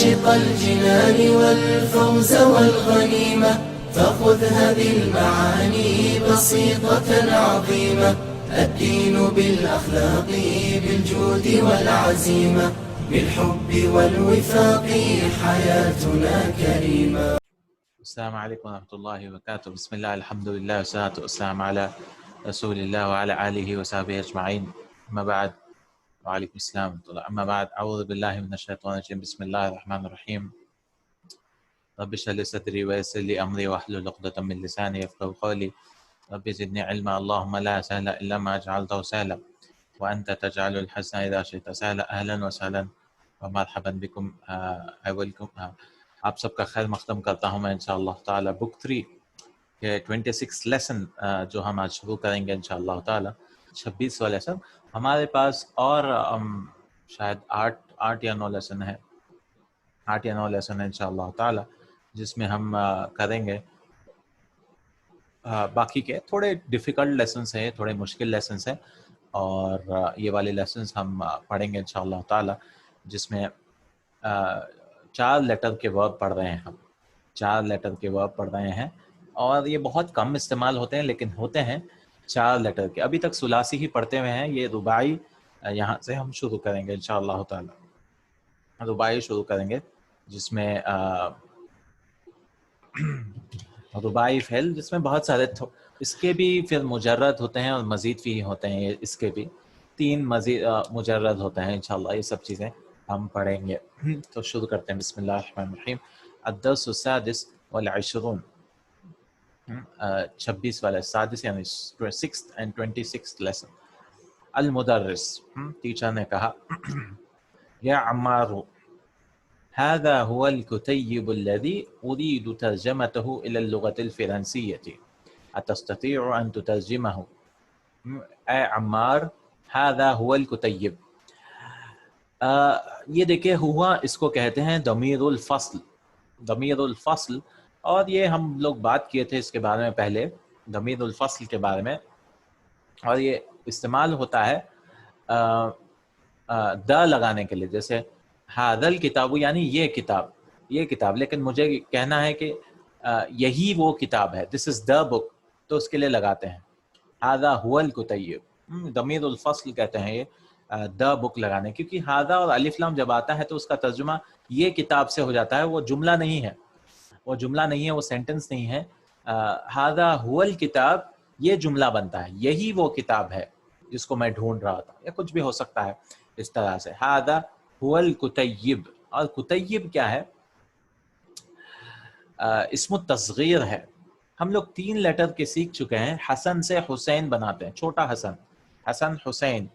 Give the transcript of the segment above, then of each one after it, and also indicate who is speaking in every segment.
Speaker 1: عاشق الجنان والفوز والغنيمة فخذ هذه المعاني بسيطة عظيمة. الدين بالأخلاق بالجود والعزيمة بالحب والوفاق حياتنا كريمة.
Speaker 2: السلام عليكم ورحمة الله وبركاته. بسم الله الحمد لله والصلاة والسلام على رسول الله وعلى آله وصحبه أجمعين. أما بعد. وعليكم السلام ورحمة الله. أما بعد أعوذ بالله من الشيطان الرجيم. بسم الله الرحمن الرحيم. رب اشرح لي صدري ويسر لي أمري واحلل عقدة من لساني يفقهوا قولي. رب زدني علما. اللهم لا سهل إلا ما جعلته سهلا وأنت تجعل الحزن إذا شئت سهلا. أهلا وسهلا ومرحبا بكم. I welcome. آپ سب کا خیر مقدم کرتا ہوں میں انشاءاللہ تعالی. بک 3 کے 26 لیسن جو ہم آج شروع کریں گے انشاءاللہ تعالی. 26واں لیسن ہمارے پاس اور شاید 8 یا 9 لیسن ہے. 8 یا 9 لیسن ہے انشاءاللہ تعالی جس میں ہم کریں گے. باقی کے تھوڑے ڈیفیکلٹ لیسنس ہیں, تھوڑے مشکل لیسنس ہیں, اور یہ والے لیسنس ہم پڑھیں گے انشاءاللہ تعالی جس میں 4 لیٹر کے ورب پڑھ رہے ہیں. ہم 4 لیٹر کے ورب پڑھ رہے ہیں اور یہ بہت کم استعمال ہوتے ہیں لیکن ہوتے ہیں 4 لیٹر کے. ابھی تک ثلاثی ہی پڑھتے ہوئے ہیں. یہ رباعی یہاں سے ہم شروع کریں گے انشاءاللہ تعالی. رباعی شروع کریں گے جس میں رباعی فعل جس میں بہت سارے اس کے بھی پھر مجرد ہوتے ہیں اور مزید بھی ہوتے ہیں. اس کے بھی 3 مزید مجرد ہوتے ہیں انشاءاللہ. یہ سب چیزیں ہم پڑھیں گے. تو شروع کرتے ہیں. بسم اللہ الرحمن الرحیم. الدرس السادس والعشرون. 26 والا سادس یعنی 6th and 26th lesson. المدرس teacher نے کہا یا عمار هذا هو الكتيب الذي أريد ترجمته إلى اللغة الفرنسية أتستطيع أن تترجمه؟ اے عمار هذا هو الكتيب. یہ دیکھیں ہوا اس کو کہتے ہیں ضمیر الفصل. ضمیر الفصل, اور یہ ہم لوگ بات کیے تھے اس کے بارے میں پہلے, ضمیر الفصل کے بارے میں. اور یہ استعمال ہوتا ہے دا لگانے کے لیے, جیسے ھذا الکتاب یعنی یہ کتاب, یہ کتاب. لیکن مجھے کہنا ہے کہ یہی وہ کتاب ہے, دس از دا بک, تو اس کے لیے لگاتے ہیں ھذا هو الکتیب. ضمیر الفصل کہتے ہیں یہ دا بک لگانے, کیونکہ ھذا اور الف لام جب آتا ہے تو اس کا ترجمہ یہ کتاب سے ہو جاتا ہے. وہ جملہ نہیں ہے, وہ جملہ نہیں ہے, وہ سینٹنس نہیں ہے. ھذا هو الکتاب یہ جملہ بنتا ہے, یہی وہ کتاب ہے جس کو میں ڈھونڈ رہا تھا, یا کچھ بھی ہو سکتا ہے اس طرح سے. ھذا هو الکتیب. اور کتیب کیا ہے؟ اسم التصغیر ہے. ہم لوگ 3 لیٹر کے سیکھ چکے ہیں. حسن سے حسین بناتے ہیں, چھوٹا حسن, حسن حسین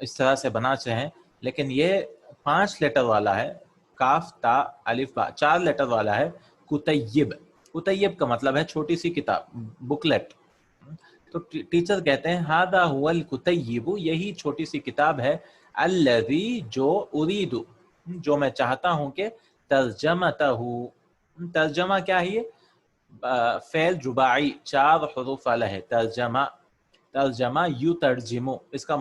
Speaker 2: اس طرح سے بناتے ہیں. لیکن یہ 5 لیٹر والا ہے, کاف تا الف با, 4 لیٹر والا ہے کتیب. کتیب کا مطلب ہے چھوٹی سی کتاب, بکلیٹ. تو ٹیچر کہتے ہیں ھذا هو الکتیب, یہی چھوٹی سی کتاب ہے. الذی جو, اريد جو میں چاہتا ہوں کہ ترجمتہ. ترجمہ کیا ہے؟ فعل رباعی 4 حروف والا ہے. ترجمہ, ترجمہ یترجمو, اس کا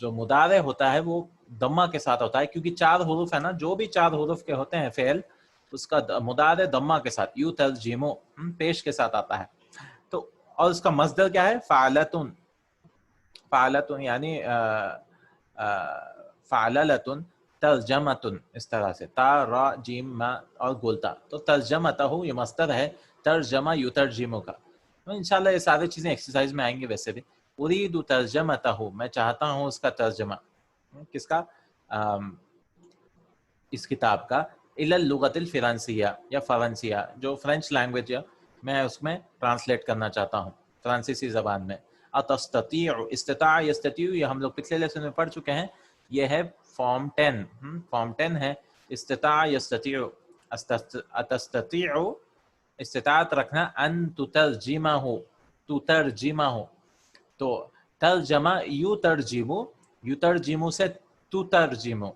Speaker 2: جو مضارع ہوتا ہے وہ ضمہ کے ساتھ ہوتا ہے, کیونکہ 4 حروف ہے نا, جو بھی 4 حروف کے ہوتے ہیں فعل اس کا مضارع ضمہ کے ساتھ, یترجمو پیش کے ساتھ آتا ہے. تو اور اس کا مصدر کیا ہے؟ فعلتن. فعلتن یعنی فعللتن, ترجمتن, اس طرح سے تا را جیم ما اور گولتا. تو ترجمتہ یہ مصدر ہے ترجمہ یترجمو کا. انشاءاللہ یہ ساری چیزیں ایکسرسائز میں آئیں گے. ویسے بھی اريد ترجمتہ, میں چاہتا ہوں اس کا ترجمہ. کس کا؟ اس کتاب کا. الی اللغۃ الفرنسیہ یا فرنسیہ, جو فرینچ لینگویج ہے, میں اس میں ٹرانسلیٹ کرنا چاہتا ہوں فرانسیسی زبان میں. اتستطیع, استطاع یستطیع یہ ہم لوگ پچھلے لیسن میں پڑھ چکے ہیں. یہ ہے فارم 10, فارم 10 ہے استطاع یستطیع. اتستطیع استطاعت رکھنا, ان تترجمہ, تترجمہ. تو ترجمہ یترجمو, یترجمو سے تترجمو,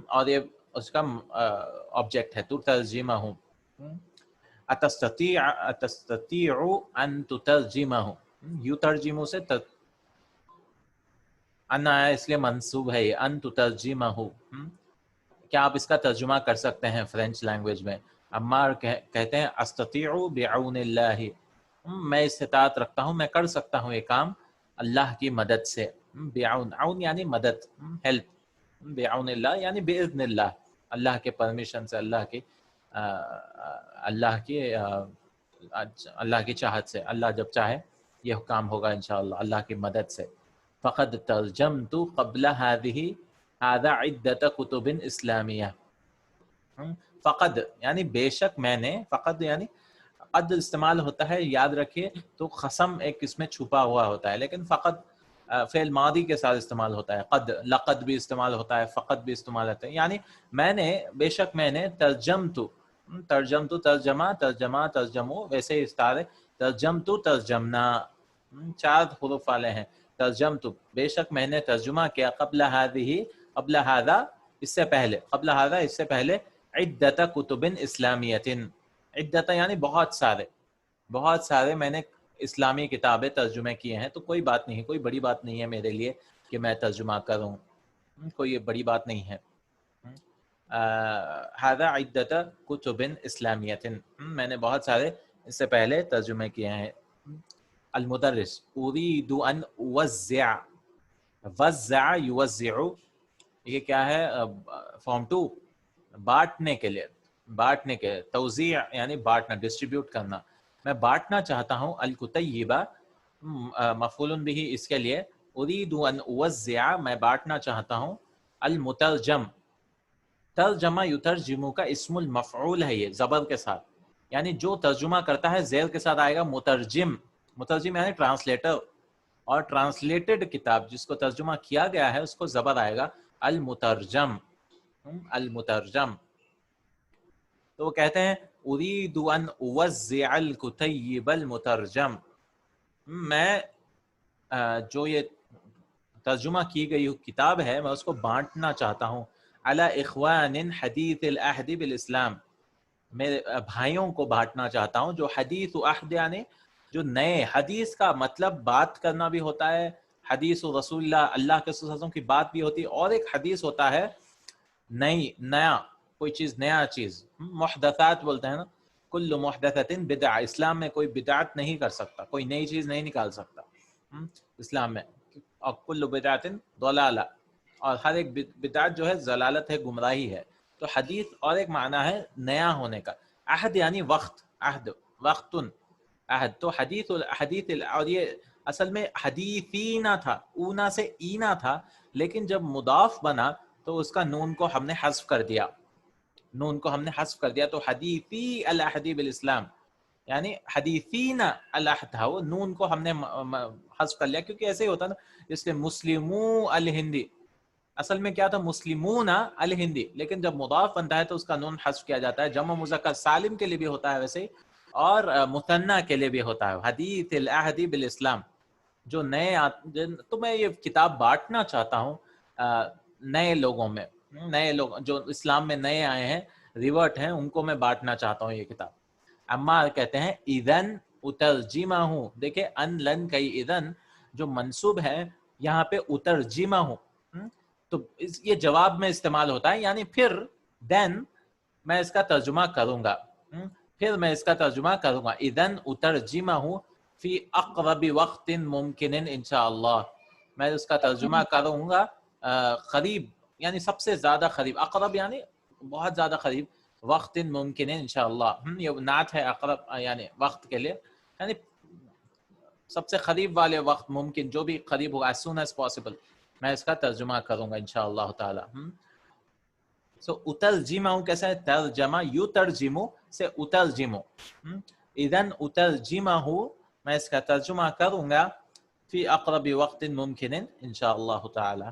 Speaker 2: اور یہ اس کا آبجیکٹ ہے تترجمہ. اتستطیع, اتستطیع ان تترجمہ, یترجمو سے ان آیا اس لیے منصوب ہے یہ، ان تترجمہ، کیا آپ اس کا ترجمہ کر سکتے ہیں فرینچ لینگویج میں؟ عمار کہتے ہیں استطیع بعون اللہ، میں استطاعت رکھتا ہوں، میں کر سکتا ہوں یہ کام اللہ کی مدد سے. بعون، عون یعنی مدد، ہیلپ. بعون اللہ یعنی باذن اللہ، اللہ کے پرمیشن سے، اللہ کی چاہت سے، اللہ جب چاہے یہ کام ہوگا انشاءاللہ اللہ کی مدد سے. فقد ترجمت قبل هذا عدت کتب اسلامیہ. فقد یعنی بے شک میں نے، فقد یعنی قد استعمال ہوتا ہے، یاد رکھیے تو قسم ایک اس میں چھپا ہوا ہوتا ہے، لیکن فقد فعل ماضی کے ساتھ استعمال ہوتا ہے. قد، لقد بھی استعمال ہوتا ہے، فقد بھی استعمال ہوتا ہے. یعنی میں نے، بے شک میں نے، ترجمت، ترجمہ، ترجمہ، ترجمو، ویسے ہی استعار ہے. ترجمت، ترجمنا، 4 حروف والے ہیں. ترجمت بے شک میں نے ترجمہ کیا، قبل هذا اس سے پہلے، قبل هذا اس سے پہلے، عدت کتب اسلامیت، عدت یعنی بہت سارے میں نے اسلامی کتابیں ترجمے کیے ہیں. تو کوئی بات نہیں، کوئی بڑی بات نہیں ہے میرے لیے کہ میں ترجمہ کروں، کوئی بڑی بات نہیں ہے. هذا عدت کتب اسلامیت، میں نے بہت سارے اس سے پہلے ترجمے کیے ہیں. المدرس اريد ان اوزع، وزع یوزع، یہ کیا ہے؟ فارم 2، بانٹنے کے لیے، بانٹنے کے، توزیع یعنی بانٹنا، ڈسٹریبیوٹ کرنا. میں بانٹنا چاہتا ہوں. الکتیبہ مفعول بہ اس کے لیے، اريد ان اوزع میں بانٹنا چاہتا ہوں. المترجم، ترجمہ یترجمو کا اسم المفعول ہے یہ، زبر کے ساتھ، یعنی جو ترجمہ کرتا ہے زیر کے ساتھ آئے گا مترجم. مترجم یعنی ٹرانسلیٹر، اور ٹرانسلیٹڈ کتاب جس کو ترجمہ کیا گیا ہے اس کو زبر آئے گا المترجم. المترجم. تو وہ کہتے ہیں اريد ان اوزع الکتیب المترجم، میں جو یہ ترجمہ کی گئی کتاب ہے میں اس کو بانٹنا چاہتا ہوں. علی اخوان حدیث العہد بالاسلام، میرے بھائیوں کو بانٹنا چاہتا ہوں جو حدیث و عہد یعنی جو نئے، حدیث کا مطلب بات کرنا بھی ہوتا ہے، حدیث و رسول اللہ، اللہ کے رسول صلی اللہ علیہ وسلم کی بات بھی ہوتی ہے، اور ایک حدیث ہوتا ہے نیا، کوئی چیز، نیا چیز. محدثات بولتے ہیں نا، کل محدثۃ بدعہ، اسلام میں کوئی بدعت نہیں کر سکتا، کوئی نئی چیز نہیں نکال سکتا اسلام میں. اور کل بدعت ضلالہ، اور ہر ایک بدعت جو ہے ضلالت ہے، گمراہی ہے. تو حدیث اور ایک معنی ہے نیا ہونے کا. عہد یعنی وقت، عہد، وقتن، عہد. تو حدیث، اور یہ اصل میں حدیثینا تھا، اونا سے اینا تھا، لیکن جب مضاف بنا تو اس کا نون کو ہم نے حذف کر دیا، تو حدیثی العہد بالاسلام، یعنی حدیثین العہد تھا، وہ نون کو ہم نے حذف کر لیا، کیونکہ ایسے ہی ہوتا نا. اس لیے مسلمو الہندی، اصل میں کیا تھا؟ مسلمون الہندی، لیکن جب مضاف بنتا ہے تو اس کا نون حذف کیا جاتا ہے. جمع مذکر سالم کے لیے بھی ہوتا ہے ویسے ہی، اور مثنیٰ کے لیے بھی ہوتا ہے. حدیث العہد بالاسلام، جو نئے تو میں یہ کتاب بانٹنا چاہتا ہوں نئے لوگوں میں، نئے لوگ جو اسلام میں نئے آئے ہیں، ریورٹ ہیں، ان کو میں بانٹنا چاہتا ہوں یہ کتاب. عمار کہتے ہیں اذن اترجمہ ہوں. دیکھیں ان لن کئی اذن جو منصوب ہے یہاں پہ اترجمہ ہوں، تو یہ جواب میں استعمال ہوتا ہے، یعنی پھر دین میں اس کا ترجمہ کروں گا، اذن اترجمہ ہوں فی اقرب وقت ممکن انشاءاللہ، میں اس کا ترجمہ کروں گا قریب، یعنی سب سے زیادہ قریب، اقرب یعنی بہت زیادہ قریب، وقت ممکن انشاءاللہ، یہ نعت ہے اقرب یعنی وقت کے لیے، یعنی سب سے قریب والے وقت، ممکن جو بھی قریب ہوگا، as soon as possible میں اس کا ترجمہ کروں گا انشاءاللہ تعالی. سو اترجمہ کیسا ہے؟ ترجمہ یو ترجمو سے اترجمو. اذن اترجمہ میں اس کا ترجمہ کروں گا فی اقرب وقت ممکن انشاءاللہ تعالی،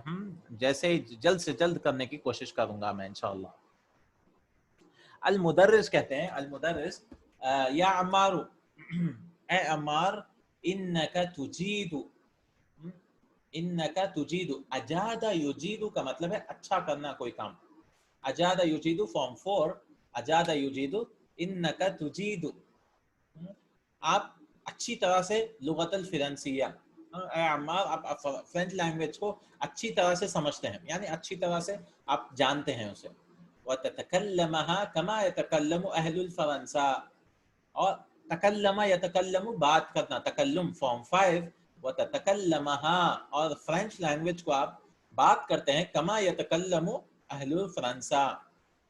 Speaker 2: جیسے ہی جلد سے جلد کرنے کی کوشش کروں گا میں انشاءاللہ. المدرس کہتے ہیں، المدرس یا عمار، اے عمار، انکا تجید، اجاد یجید کا مطلب ہے اچھا کرنا کوئی کام. اجاد یجید فارم 4، اجاد یجید، انکا تجید، آپ اچھی طرح سے لغت الفرنسیہ، اے عمار آپ فرینچ لینگویج کو اچھی طرح سے سمجھتے ہیں، یعنی اچھی طرح سے آپ جانتے ہیں اسے. وَتَتَكَلَّمَهَا كَمَا يَتَكَلَّمُ أَهْلُ الْفَرَنْسَا، اور تکلم یتکلم بات کرنا، تکلم فارم 5. وَتَتَكَلَّمَهَا، اور فرینچ لینگویج کو آپ بات کرتے ہیں کما یتکلم اہل فرنسا،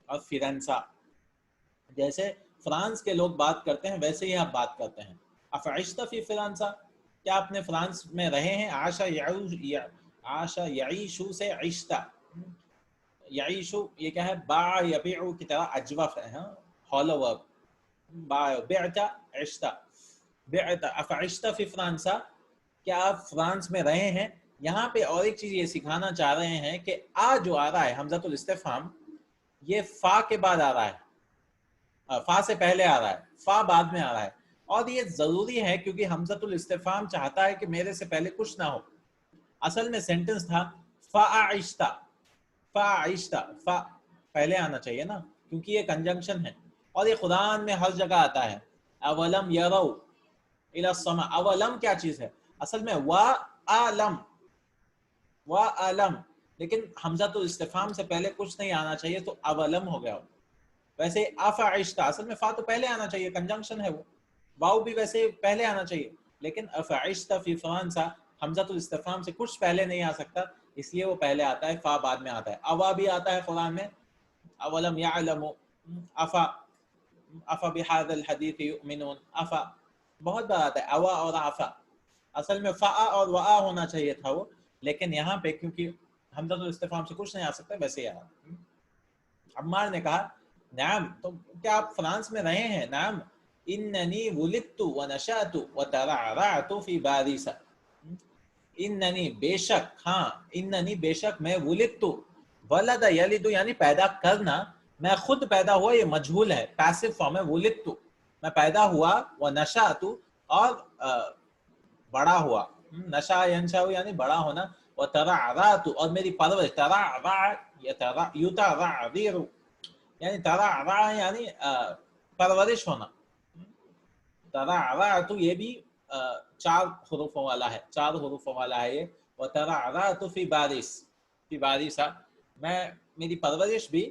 Speaker 2: اور فرنسا جیسے فرانس کے لوگ بات کرتے ہیں ویسے ہی آپ بات کرتے ہیں. افعشت فی فرنسا، کیا آپ نے فرانس میں رہے ہیں؟ عاش یعیشو سے عشتا، یعیشو یہ کیا ہے؟ باع یبیع کی طرح اجوف ہے، ہالو ورب. باع بعت عشتا، بعت افعشت فی فرنسا، کیا آپ فرانس میں رہے ہیں؟ یہاں پہ اور ایک چیز یہ سکھانا چاہ رہے ہیں کہ آ جو آ رہا ہے حمزۃ الاستفہام، یہ فا کے بعد آ رہا ہے، فا سے پہلے آ رہا ہے، فا بعد میں آ رہا ہے. اور یہ ضروری ہے کیونکہ حمزۃ الاستفہام چاہتا ہے کہ میرے سے پہلے کچھ نہ ہو. اصل میں سینٹنس تھا فَعِشْتَ، فَعِشْتَ، فا پہلے آنا چاہیے نا، کیونکہ یہ کنجنکشن ہے. اور یہ قرآن میں ہر جگہ آتا ہے. اولم یرو الی السماء، اولم کیا چیز ہے؟ اصل میں وَعَلَم، وَعَلَم، لیکن حمزۃ الاستفہام سے پہلے کچھ نہیں آنا چاہیے تو اولم ہو گیا. ویسے افعشت، اصل میں فا تو پہلے آنا چاہیے، کنجنکشن ہے وہ. واؤ بھی ویسے پہلے آنا چاہیے، لیکن افعشت فی فرنسا حمزۃ الاستفہام سے کچھ پہلے نہیں آ سکتا، اس لیے وہ پہلے آتا ہے، فا بعد میں آتا ہے. اوا بھی آتا ہے قرآن میں، اولم یعلم، افا بہذا الحدیث یؤمنون، افا بہت بار آتا ہے، اوا اور افا. اصل میں فا اور وا ہونا چاہیے تھا وہ، لیکن یہاں پہ کیونکہ حمزۃ الاستفہام سے کچھ نہیں آ سکتا ویسے ہی آ رہا. عمار نے کہا نعم، تو کیا آپ فرانس میں رہے ہیں؟ نعم اننی ولدت ونشأت وترعرعت فی باريس، اننی بے شک، ہاں اننی بے شک میں، ولدت ولد یلد یعنی پیدا کرنا، میں خود پیدا ہوا، یہ مجہول ہے، پیسو فارم ہے. ولدت میں پیدا ہوا، ونشأت اور بڑا ہوا، نشا ینشا یعنی بڑا ہونا، وترعرعت اور میری پرورش، ترعرع یترعذر یعنی ترعرع یعنی پرورش ہونا. ترعرعت یہ بھی 4 حروفوں والا ہے، 4 حروفوں والا ہے یہ. وترعرعت فی باريس، فی باريس میں، میری پرورش بھی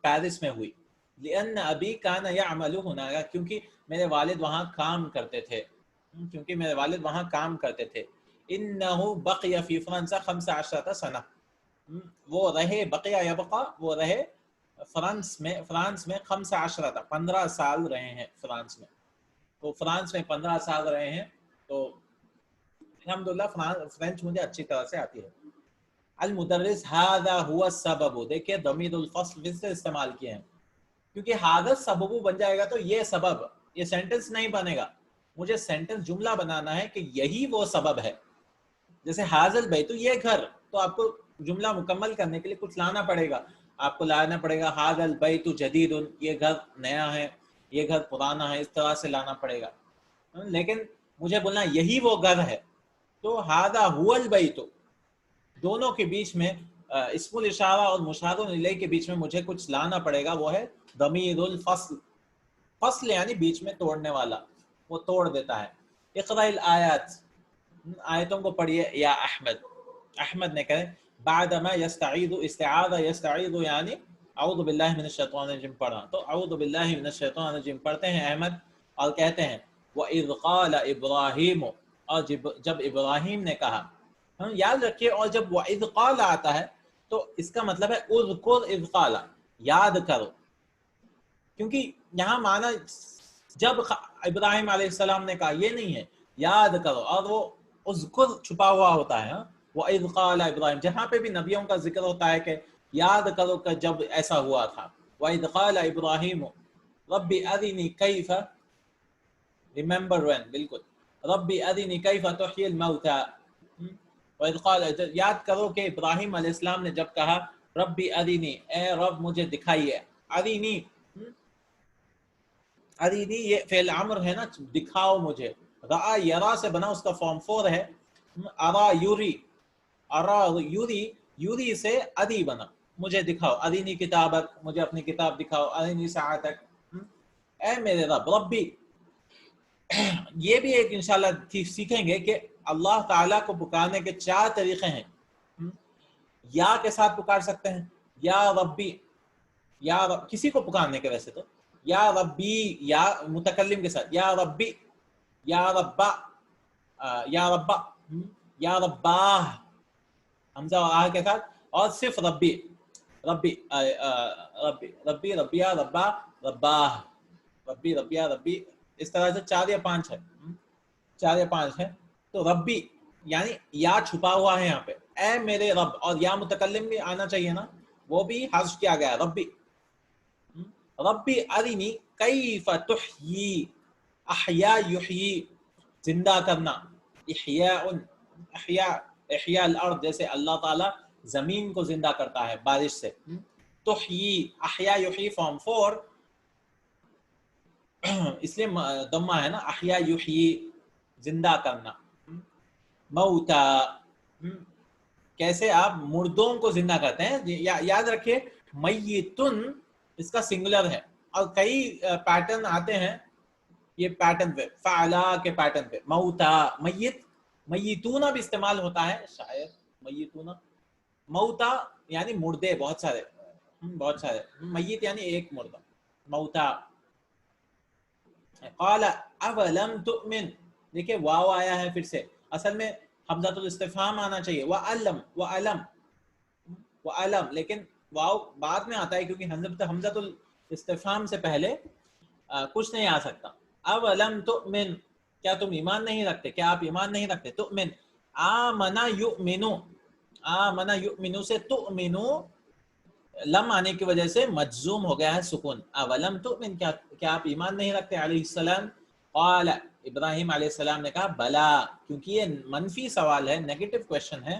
Speaker 2: پیرس میں ہوئی. لأن ابی کان یعمل هناک، کیونکہ میرے والد وہاں کام کرتے تھے، کیونکہ میرے والد وہاں کام کرتے تھے. انه بقی فی فرنسا 15 سنہ، وہ رہے، بقیہ یبقى وہ رہے فرانس میں، 15 سال رہے ہیں فرانس میں. تو فرانس میں 15 سال رہے ہیں، تو الحمدللہ فرینچ مجھے اچھی طرح سے آتی ہے. المدرس هذا هو السبب، دیکھیے ضمیر الفصل پھر سے استعمال کیے ہیں، کیونکہ هذا السبب بن جائے گا تو یہ سبب، یہ سینٹنس نہیں بنے گا. مجھے سینٹنس جملہ بنانا ہے کہ یہی وہ سبب ہے. جیسے هذا البیت، یہ گھر، تو آپ کو جملہ مکمل کرنے کے لیے کچھ لانا پڑے گا، آپ کو لانا پڑے گا هذا البیت جدید، یہ گھر نیا ہے، یہ گھر پرانا ہے، اس طرح سے لانا پڑے گا. لیکن مجھے بولنا یہی وہ گھر ہے، تو هذا هو البیت، دونوں کے بیچ میں اسم الاشارہ اور مشار الیہ کے بیچ میں مجھے کچھ لانا پڑے گا، وہ ہے ضمیر الفصل. فصل یعنی بیچ میں توڑنے والا، وہ توڑ دیتا ہے. اقرأ الآیات، آیتوں کو پڑھیے. یا احمد، احمد نے کہے بعدما یستعید، استعاذہ یستعید یعنی اعوذ باللہ من الشیطان الرجیم پڑھا، تو اعوذ باللہ من الشیطان الرجیم پڑھتے ہیں احمد، اور کہتے ہیں وَإِذْ قَالَ إِبْرَاهِيمُ، اور جب ابراہیم نے کہا. یاد رکھیے، اور جب وَإِذْ قَالَ آتا ہے تو اس کا مطلب ہے اذکر اذ قال، یاد کرو، کیونکہ یہاں معنی جب ابراہیم علیہ السلام نے کہا یہ نہیں ہے، یاد کرو، اور وہ اذکر چھپا ہوا ہوتا ہے. وَإِذْ قَالَ إِبْرَاهِيمُ، جہاں پہ بھی نبیوں کا ذکر ہوتا ہے کہ یاد کرو کہ جب ایسا ہوا تھا. وَإِذْ قَالَ إِبْرَاهِيمُ رَبِّ أَرِنِي كَيْفَ، remember when، بالکل، رَبِّ أَرِنِي كَيْفَ تُحْيِي الْمَوْتَى. وَإِذْ قَالَ، یاد کرو کہ ابراہیم علیہ السلام نے جب کہا رَبِّ أَرِنِي، اے رب مجھے دکھائیے. أَرِنِي، أَرِنِي یہ فعل امر ہے نا، دکھاؤ مجھے. رَأَ یرا سے بنا، اس کا فارم 4 ہے. ارا یوری، ارا یوری، یوری سے ادی بنا، مجھے دکھاؤ. ارینی کتابک، مجھے اپنی کتاب دکھاؤ. ارینی ساعتک، اے میرے رب. ربی، یہ بھی ایک انشاءاللہ سیکھیں گے کہ اللہ تعالیٰ کو پکارنے کے 4 طریقے ہیں. یا کے ساتھ پکار سکتے ہیں، یا ربی، یا کسی کو پکارنے کے ویسے تو یا ربی، یا متکلم کے ساتھ یا ربی، یا ربا، یا ربا، یا رباہ حمزہ اور آہ کے ساتھ، اور صرف ربی، ربی ربی ربی ربیا ربا رباہ، ربی ربیا ربی، اس طرح سے 4 یا 5 ہے، 4 یا 5 ہے. تو ربی یعنی یا چھپا ہوا ہے یہاں پہ، اے میرے رب، اور یا متکلم بھی آنا چاہیے نا، وہ بھی حذف کیا گیا ہے، ربی. ربی ارنی کیف تحیی، احیا یحیی زندہ کرنا، احیاء احیاء احیاء الارض جیسے اللہ تعالیٰ زمین کو زندہ کرتا ہے بارش سے. تحیی احیا یحیی فارم 4 اس لیے دمہ ہے نا، احیا یحیی زندہ کرنا. موتا کیسے آپ مردوں کو زندہ کرتے ہیں. یاد رکھیے میتن اس کا سنگولر ہے، اور کئی پیٹرن آتے ہیں یہ پیٹرن پہ، فعلا کے پیٹرن پہ. موتا میت، میتون بھی استعمال ہوتا ہے شاید، میتون موتا یعنی مردے بہت سارے، بہت سارے. میت یعنی ایک مردہ. موتا. قال اولم تؤمن، دیکھیں واو آیا ہے پھر سے، اصل میں حمزۃ الاستفہام آنا چاہیے، وعلم وعلم وعلم، لیکن واو بعد میں آتا ہے کیونکہ حمزۃ الاستفہام سے پہلے کچھ نہیں آ سکتا. اولم تؤمن، کیا تم ایمان نہیں رکھتے، کیا آپ ایمان نہیں رکھتے. تؤمن آمنا یؤمنو، آمنا یؤمنو سے تؤمنو لم آنے کی وجہ سے مجزوم ہو گیا ہے سکون. اولم تؤمن، کیا آپ ایمان نہیں رکھتے. علیہ السلام، قال ابراہیم علیہ السلام نے کہا بلا، کیونکہ یہ منفی سوال ہے، نیگیٹو کویشچن ہے.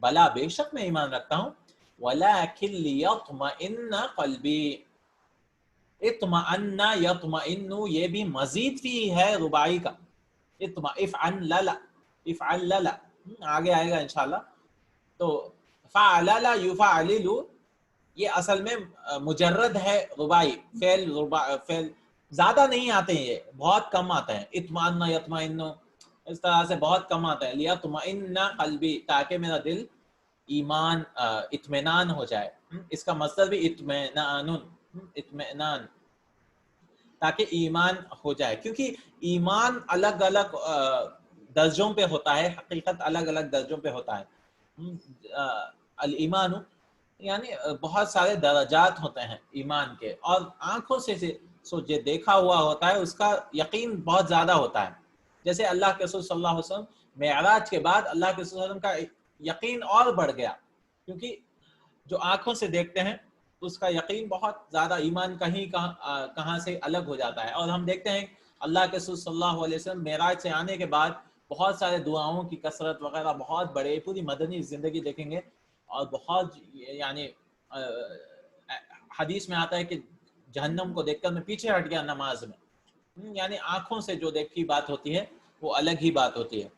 Speaker 2: بلا بے شک میں ایمان رکھتا ہوں. ولکن لیطمئن قلبی، اطمئن یطمئن یہ بھی مزید فی ہے رباعی کا. افعل للا آگے آئے گا انشاءاللہ. تو فعلل یفعلل یہ اصل میں مجرد ہے رباعی، فعل زیادہ نہیں آتے ہیں، یہ بہت کم آتے ہیں. اطمئن یطمئن اس طرح سے بہت کم آتا ہے. لیطمئن قلبی تاکہ میرا دل ایمان اطمینان ہو جائے. اس کا مصدر بھی اطمینان، تاکہ ایمان ہو جائے، کیونکہ ایمان الگ الگ درجوں پہ ہوتا ہے، حقیقت الگ الگ درجوں پہ ہوتا ہے. الایمان یعنی بہت سارے درجات ہوتے ہیں ایمان کے، اور آنکھوں سے جو دیکھا ہوا ہوتا ہے اس کا یقین بہت زیادہ ہوتا ہے. جیسے اللہ کے رسول صلی اللہ علیہ وسلم معراج کے بعد اللہ کے رسول صلی اللہ علیہ وسلم کا یقین اور بڑھ گیا، کیونکہ جو آنکھوں سے دیکھتے ہیں اس کا یقین بہت زیادہ، ایمان کہاں سے الگ ہو جاتا ہے. اور ہم دیکھتے ہیں اللہ کے رسول صلی اللہ علیہ وسلم معراج سے آنے کے بعد بہت سارے دعاؤں کی کثرت وغیرہ بہت بڑے، پوری مدنی زندگی دیکھیں گے، اور بہت یعنی حدیث میں آتا ہے کہ جہنم کو دیکھ کر میں پیچھے ہٹ گیا نماز میں. یعنی آنکھوں سے جو دیکھی بات ہوتی ہے وہ الگ ہی بات ہوتی ہے.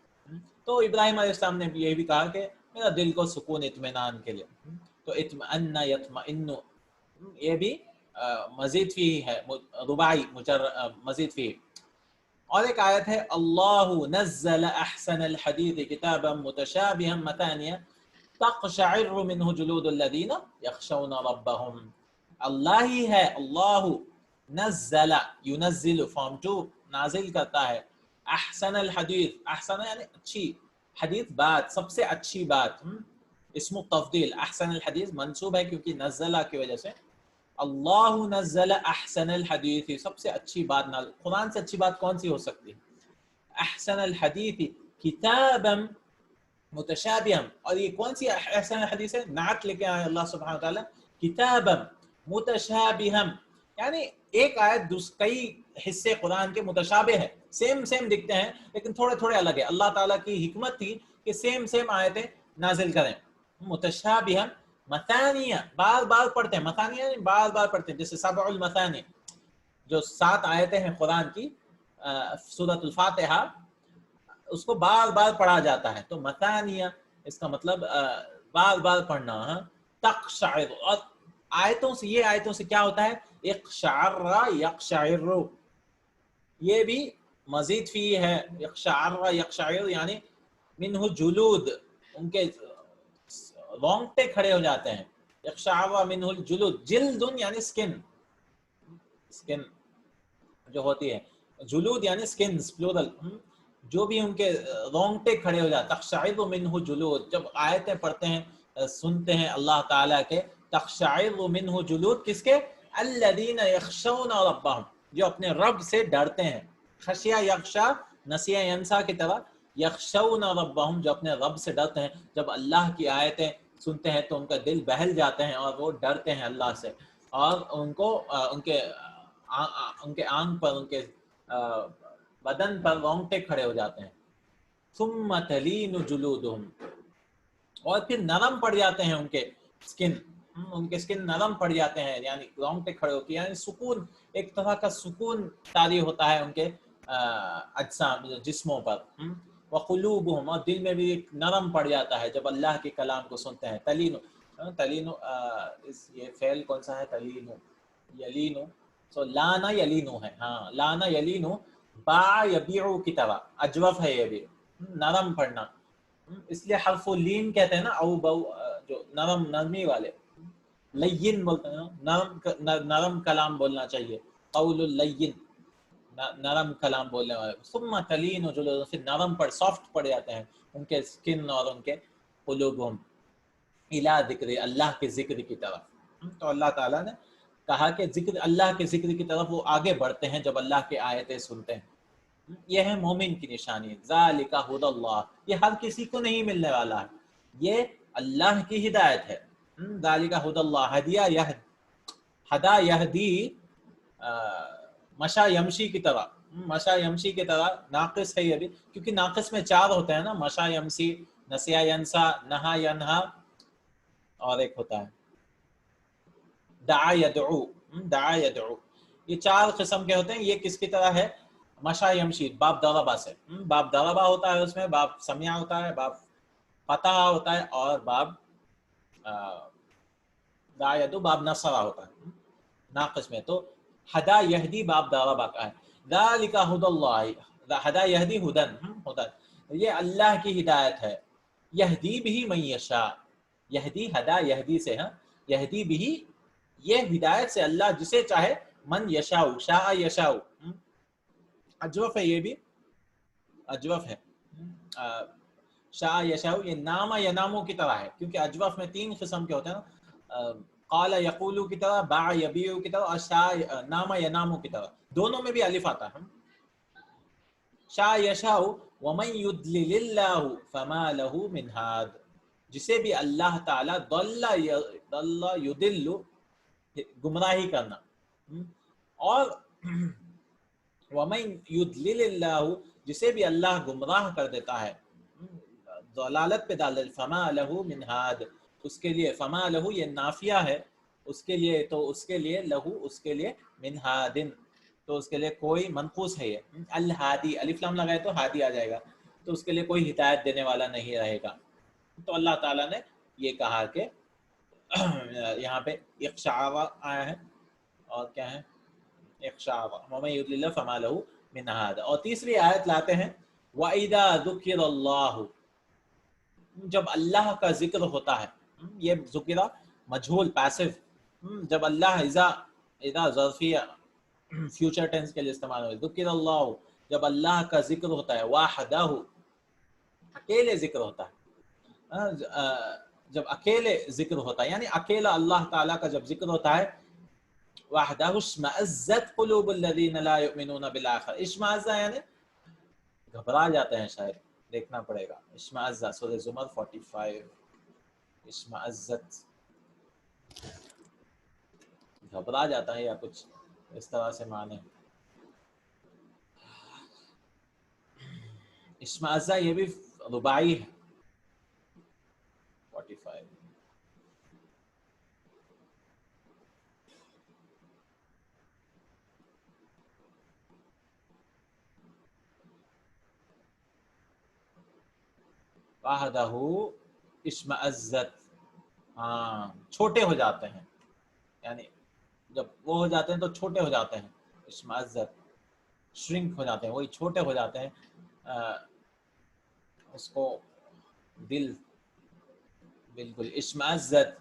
Speaker 2: تو ابراہیم علیہ السلام نے یہ بھی کہا کہ میرا دل کو سکون اطمینان کے لیے. تو اطمئن یطمئن یہ بھی مزید فی ہے، رباعی مزید فی. اور ایک آیت ہے اللہ نزل احسن الحدیث کتابا متشابہا مثانیہ تقشعر منہ جلود الذین یخشون ربہم. اللہ ہی ہے، اللہ نزل ینزل فارم 2 نازل کرتا ہے، احسن الحدیث، احسن یعنی اچھی، حدیث بات، سب سے اچھی بات، اسم تفضیل. احسن الحدیث منصوب ہے کیونکہ نزلہ کی وجہ سے. اللہ نزل احسن الحدیث، سب سے اچھی بات. قرآن سے اچھی بات کون سی ہو سکتی ہے. احسن الحدیث کتابا متشابہا، اور یہ کون سی احسن الحدیث ہے، نعت لے کے آئے اللہ سبحانہ وتعالی. کتابا متشابہا یعنی ایک آیت کئی حصے قرآن کے متشابہ ہے، سیم دکھتے ہیں لیکن تھوڑے تھوڑے الگ ہے. اللہ تعالیٰ کی حکمت تھی کہ سیم آیتیں نازل کریں. متشابہا مثانیہ بار بار پڑھتے ہیں، مثانیہ بار بار پڑھتے ہیں، جیسے سبع المثانی جو 7 آیتیں ہیں قرآن کی سورۃ الفاتحہ، اس کو بار بار پڑھا جاتا ہے. تو مثانیہ اس کا مطلب بار بار پڑھنا. تقشعر، اور یہ آیتوں سے کیا ہوتا ہے، اقشعر یقشعر، یہ بھی مزید فی ہے. اقشعر یقشعر یعنی منہ جلود، ان کے رونگٹے کھڑے ہو جاتے ہیں. یخشعوا منہ الجلود، جلد یعنی سکن، سکن جو ہوتی ہے، جلود یعنی سکنز پلورل، جو بھی ان کے رونگٹے کھڑے ہو جاتے. تقشعر منہ جلود، جب آیتیں پڑھتے ہیں سنتے ہیں اللہ تعالیٰ کے، تقشعر منہ جلود کس کے؟ الذین یخشون ربہم، جو اپنے رب سے ڈرتے ہیں. خشیہ یخشا نسیہ ینسا کی طرح، یخشون ربہم جو اپنے رب سے ڈرتے ہیں. جب اللہ کی آیتیں سنتے ہیں تو ان کا دل بہل جاتے ہیں اور وہ ڈرتے ہیں اللہ سے، اور ان کو ان کے آنکھ پر، ان کے بدن پر رونگٹے کھڑے ہو جاتے ہیں. ثم تلین جلودہم، اور پھر نرم پڑ جاتے ہیں ان کے سکن، ان کے سکن نرم پڑ جاتے ہیں، یعنی رونگٹے کھڑے ہوتی ہیں، یعنی سکون، ایک طرح کا سکون طاری ہوتا ہے ان کے اجسام جسموں پر. وقلوبہم، اور دل میں بھی ایک نرم پڑ جاتا ہے جب اللہ کے کلام کو سنتے ہیں. تلینو، تلینو یہ فعل کون سا ہے؟ تلینو، یلینو، سو لانا یلینو ہے. ہاں لانا یلینو، باع یبیعو کی طرح اجوف ہے یہ بھی، نرم پڑنا. اس لیے حرف لین کہتے ہیں نا، او بو جو نرم، نرمی والے. لین بولتے ہیں، نرم کلام بولنا چاہیے، قول اللین، نرم کلام بولنے والے. ثم تلین جلودہم، پھر نرم پڑ، سافٹ پڑ جاتے ہیں ان کے سکن اور ان کے قلوبہم الی ذکر، اللہ کے ذکر کی طرف. تو اللہ تعالیٰ نے کہا کہ ذکر، اللہ کے ذکر کی طرف وہ آگے بڑھتے ہیں جب اللہ کی آیتیں سنتے ہیں. یہ ہے مومن کی نشانی. ذالک ھدی اللہ، یہ ہر کسی کو نہیں ملنے والا ہے، یہ اللہ کی ہدایت ہے. ذالک ھدی اللہ، ہدیہ ہدا یہدی، مشا یمشی کی طرح، مشا یمشی کی طرح ناقص ہے یہ بھی، کیونکہ ناقص میں چار ہوتے ہیں نا، مشا یمسی، نسیا ینسا، نہا ینہا، اور ایک ہوتا ہے دعا یدعو، دعا یدعو. یہ چار قسم کے ہوتے ہیں. یہ کس کی طرح ہے؟ مشا یمشی، باب ضربہ سے. باب ضربہ ہوتا ہے اس میں، باب سمیا ہوتا ہے، باب فتح ہوتا ہے، اور باب دعا یدعو باب نصرہ ہوتا ہے ناقص میں. تو ہدا یہدی باب ضربہ کا ہے. ذالک ھدی اللہ، ہدا یہدی ہدن، ہدن یہ اللہ کی ہدایت ہے. یہدی بھی من یشاء، یہدی ہدا یہدی سے، ہاں یہدی بھی، یہ ہدایت سے اللہ جسے چاہے، من یشاء، شاء یشاء، اجوف ہے یہ بھی، اجوف ہے. شاء یشاء یہ نام ینامو کی طرح ہے، کیونکہ اجوف میں تین قسم کے ہوتے ہیں نا، قال یقولو کی طرح، باع یبیعو کی طرح، اور شاء نام ینامو کی طرح، دونوں میں بھی الف آتا ہے. شاء یشاء ومن یضلل اللہ فما له من ہاد، جسے بھی اللہ تعالیٰ ضل یضل، گمراہی کرنا، اور ومن یضلل اللہ، جسے بھی اللہ گمراہ کر دیتا ہے، ضلالت پہ ڈال دے، فما له من ہاد، اس کے لیے فما له یہ نافیہ ہے اس کے لیے، تو اس کے لیے لہو، اس کے لیے من ہادن، تو اس کے لیے کوئی منقوص ہے یہ الہادی، الف لام لگائے تو ہادی آ جائے گا، تو اس کے لیے کوئی ہدایت دینے والا نہیں رہے گا. تو اللہ تعالیٰ نے یہ کہا کہ یہاں پہ اقشعوا آیا ہے، اور کیا ہے اقشعوا ومن یضلل فما له من ہاد. اور تیسری آیت لاتے ہیں وَإِذَا ذُكِرَ اللَّهُ، جب اللہ کا ذکر ہوتا ہے. یہ ذکر مجہول پیسو، جب اللہ اذا ظرفیہ فیوچر ٹینس کے لیے استعمال ہوئے. ذکر اللہ، جب اللہ کا ذکر ہوتا ہے، واحدہ، اکیلے ذکر ہوتا ہے. جب اکیلے ذکر ہوتا ہے، یعنی اکیلا اللہ تعالیٰ کا جب ذکر ہوتا ہے، وحدہ اشمئزت قلوب الذین لا یؤمنون بالآخرہ. اشمئزہ یعنی گھبرا جاتے ہیں، شاید دیکھنا پڑے گا. اشمئزہ سورہ زمر 45، اشمئزت گھبرا جاتا ہے یا کچھ اس طرح سے معنی. اشمئزہ یہ بھی رباعی ہے 45. وحدہ اشمئزت، ہاں چھوٹے ہو جاتے ہیں، یعنی جب وہ ہو جاتے ہیں تو چھوٹے ہو جاتے ہیں. اشمئزت شرنک ہو جاتے ہیں، وہی چھوٹے ہو جاتے ہیں. اس کو دل بالکل اشمئزت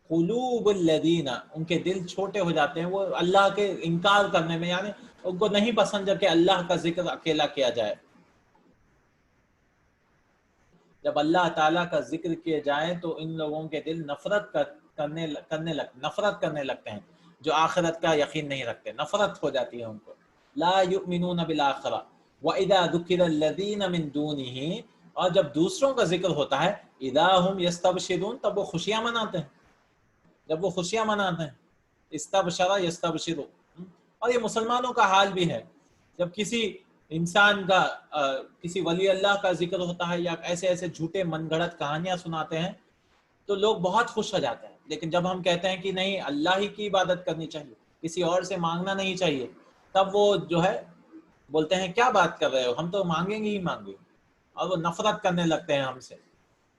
Speaker 2: قلوب الذین، ان کے دل چھوٹے ہو جاتے ہیں وہ اللہ کے انکار کرنے میں، یعنی ان کو نہیں پسند جب کہ اللہ کا ذکر اکیلا کیا جائے. جب اللہ تعالیٰ کا ذکر کیے جائے تو ان لوگوں کے دل نفرت کرنے لگتے ہیں جو آخرت کا یقین نہیں رکھتے، نفرت ہو جاتی ہے ان کو. لا یؤمنون بالآخرہ وَإِذَا ذُكِرَ الَّذِينَ مِن دُونِهِ، اور جب دوسروں کا ذکر ہوتا ہے اِذَا هُمْ يَسْتَبْشِرُونَ، تب وہ خوشیاں مناتے ہیں. جب وہ خوشیاں مناتے ہیں استبشر یستبشر. اور یہ مسلمانوں کا حال بھی ہے، جب کسی انسان کا کسی ولی اللہ کا ذکر ہوتا ہے یا ایسے ایسے جھوٹے من گھڑت کہانیاں سناتے ہیں تو لوگ بہت خوش ہو جاتے ہیں. لیکن جب ہم کہتے ہیں کہ نہیں اللہ ہی کی عبادت کرنی چاہیے، کسی اور سے مانگنا نہیں چاہیے، تب وہ جو ہے بولتے ہیں کیا بات کر رہے ہو، ہم تو مانگیں گے ہی مانگیں، اور وہ نفرت کرنے لگتے ہیں ہم سے.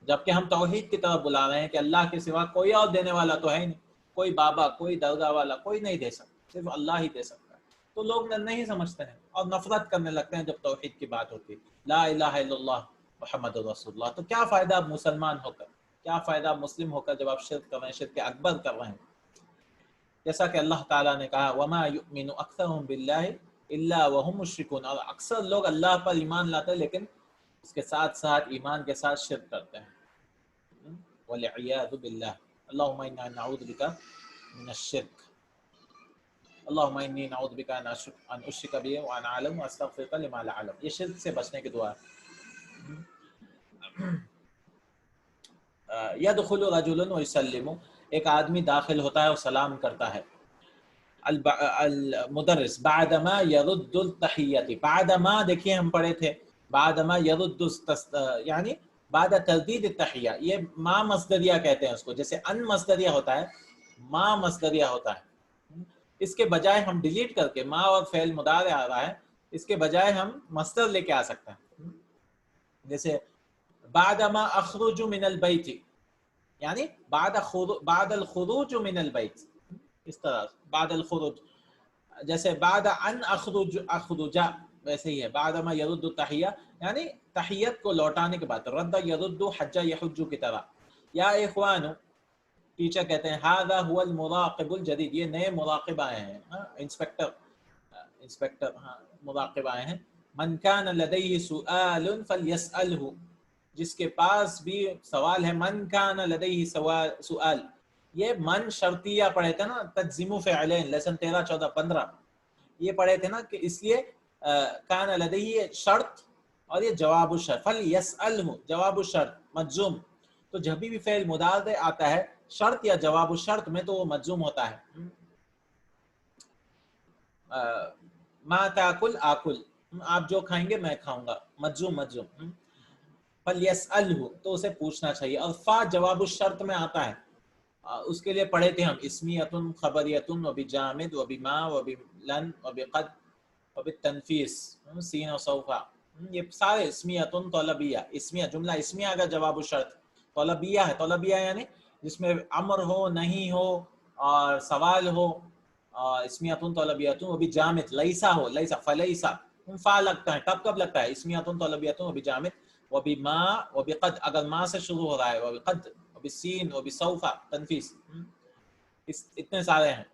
Speaker 2: جبکہ ہم توحید کی طرف بلا رہے ہیں کہ اللہ کے سوا کوئی اور دینے والا تو ہے ہی نہیں، کوئی بابا، کوئی درگاہ والا کوئی نہیں دے سکتا، صرف اللہ ہی دے سکتا ہے. تو لوگ نہیں سمجھتے ہیں اور نفرت کرنے لگتے ہیں جب توحید کی بات ہوتی ہے، لا الہ الا اللہ محمد رسول اللہ. تو کیا فائدہ اب مسلمان ہو کر، کیا فائدہ اب مسلم ہو کر جب آپ شرک کر رہے ہیں، شرک اکبر کر رہے ہیں. جیسا کہ اللہ تعالیٰ نے کہا وما یؤمن اکثرهم باللہ الا وهم مشرکون، اور اکثر لوگ اللہ پر ایمان لاتے ہیں لیکن اس کے ساتھ ساتھ ایمان کے ساتھ شرک کرتے ہیں. والعیاذ باللہ. اللہم انا نعوذ بک من الشرک، اللہم انی نعوذ بک ان اشرک بک وانا اعلم واستغفرک لما لا اعلم. یہ شرک سے بچنے کی دعا ہے. یدخل رجل ویسلم، ایک آدمی داخل ہوتا ہے اور سلام کرتا ہے. المدرس بعدما يرد التحیت، بعدما دیکھیے ہم پڑھے تھے بعدما يرد یعنی بعد تردید التحیہ، یہ ما مصدریہ کہتے ہیں اس کو. جیسے ان مصدریہ ہوتا ہے، ما مصدریہ ہوتا ہے. اس کے بجائے ہم ڈیلیٹ کر کے، ما اور فعل مضارع آ رہا ہے، اس کے بجائے ہم مصدر لے کے آ سکتے ہیں. جیسے بعدما اخرج من البیت، یعنی بعد الخروج من البیت، اس طرح بعد الخروج. جیسے بعد ان اخرجا ویسے ہی ہے. بعدما یرد التحیہ یعنی تحیت کو لوٹانے کے بعد، رد یرد حج یحج کی طرح. یا اخوان، ٹیچر کہتے ہیں ھذا هو المراقب الجدید، یہ نئے مراقب آئے ہیں، انسپیکٹر مراقب آئے ہیں. من کان لدیہ سؤال فلیسألہ، جس کے پاس بھی سوال ہے. من کان لدیہ سؤال، یہ من شرطیہ پڑھے تھے نا، تجزم فعلین لیسن 13 14 15 یہ پڑھے تھے نا، کہ اس لیے کان لدیہ شرط اور یہ جواب الشرط. فلیسألہ جواب الشرط مجزوم، تو جب بھی فعل مضارع آتا ہے شرط یا جواب الشرط میں تو وہ مجزوم ہوتا ہے. ما تاکل آکل، آپ جو کھائیں گے میں کھاؤں گا، مجزوم. فلیسألہ تو اسے پوچھنا چاہیے. اور فا جواب الشرط میں آتا ہے، اس کے لیے پڑھے تھے ہم اسمیتن خبریتن وبجامد وبما وبلن وبقد وبالتنفیس، سین و صوفا، یہ سارے اسمیتن طلبیہ. اسمیہ جملہ اسمیہ اگر جواب الشرط، طلبیہ ہے، طلبیہ یعنی جس میں امر ہو، نہیں ہو اور سوال ہو. اسمیتن طلبیتن وبجامد، لیسا ہو، لیسا فلیسا، فا لگتا ہے. کب لگتا ہے؟ اسمیتن طلبیتن وبجامد وبما وبقد، اگر ما سے شروع ہو رہا ہے، وبقد وبسین وبسوف تنفیس. اتنے سارے ہیں،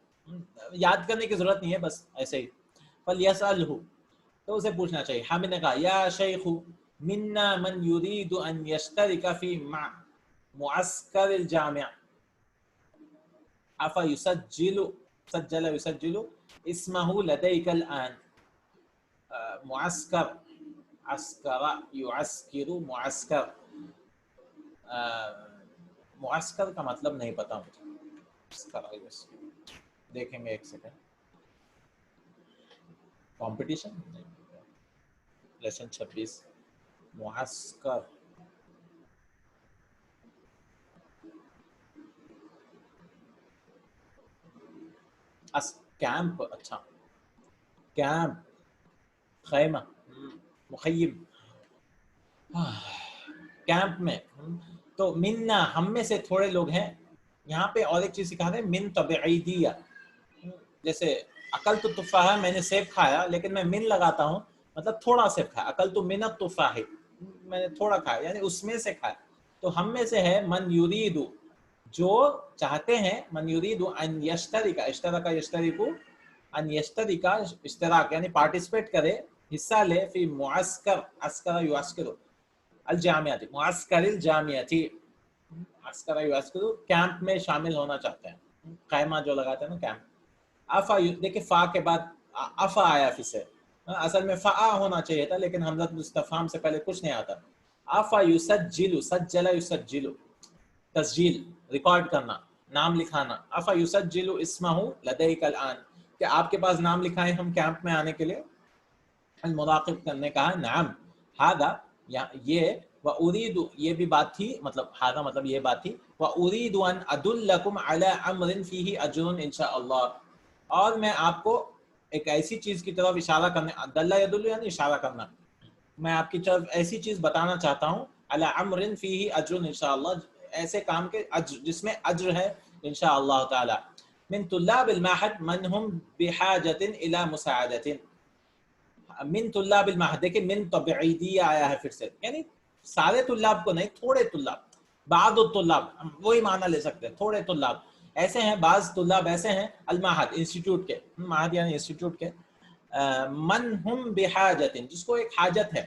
Speaker 2: یاد کرنے کی ضرورت نہیں ہے، بس ایسے ہی. فلیسألہ تو اسے پوچھنا چاہیے. حامد نے کہا یا شیخ منا من یرید ان یشترک فی معسکر الجامع افا یسجل اسمہ لدیک الان. معسکر، عسکر یعسکر، معسکر، معسکر کا مطلب نہیں پتا مجھے، دیکھیں گے ایک سیکنڈ. کمپٹیشن لیسن 26 معسکر، کیمپ، اچھا کیمپ، خیمہ، مخیم، کیمپ میں. تو منا ہم میں سے تھوڑے لوگ ہیں. یہاں پہ اور ایک چیز سکھا دیں، من تبعیدیہ. جیسے اکل تو تفاح، میں نے سیب کھایا، لیکن میں من لگاتا ہوں مطلب تھوڑا سیب کھایا. اکل تو من التفاح، میں نے تھوڑا کھایا یعنی اس میں سے کھایا. تو ہم میں سے ہے من یرید جو چاہتے ہیں, من یرید ان یشترک, اشترک یشترک ان یشترک اشتراک یعنی پارٹیسپیٹ کرے, حصہ لے, فی معسکر, اسکر یعسکر الجامعاتی, معسکر الجامعاتی, اسکر یعسکر کیمپ میں شامل ہونا چاہتے ہیں, خیمہ جو لگاتے ہیں نا کیمپ. افا دیکھیں فا کے بعد افا آیا پھر سے, اصل میں فا ہونا چاہیے تھا لیکن حمزۃ الاستفہام سے پہلے کچھ نہیں آتا. افا یسجل, سجل یسجل, تسجیل ریکارڈ کرنا, نام لکھانا. افا یسجل اسمہ لدیک الان, کہ آپ کے پاس نام لکھائیں ہم کیمپ میں آنے کے لیے. المراقب کرنے کہا نعم ہذا یہ, واريد یہ بھی بات تھی, مطلب ہذا مطلب یہ بات تھی, واريد ان ادلکم علی امر فیہ اجر ان شاء اللہ, اور میں آپ کو ایک ایسی چیز کی طرف اشارہ کرنے, دل یدل یعنی اشارہ کرنا, میں آپ کی طرف ایسی چیز بتانا چاہتا ہوں, علی امر فیہ اجر ان شاء اللہ, ایسے کام کے اجر جس میں اجر ہے ان شاء اللہ تعالی. من طلاب المعهد من هم بحاجة الى مساعدة, من طلاب المعهد, دیکھیں من تبعیدیہ آیا ہے پھر سے, یعنی سارے طلاب کو نہیں, تھوڑے طلاب, بعض الطلاب, وہی معنی لے سکتے ہیں, تھوڑے طلاب ایسے ہیں, بعض طلاب ایسے ہیں, المعهد انسٹیٹیوٹ کے, معہد یعنی انسٹیٹیوٹ کے, من هم بحاجة جس کو ایک حاجت ہے,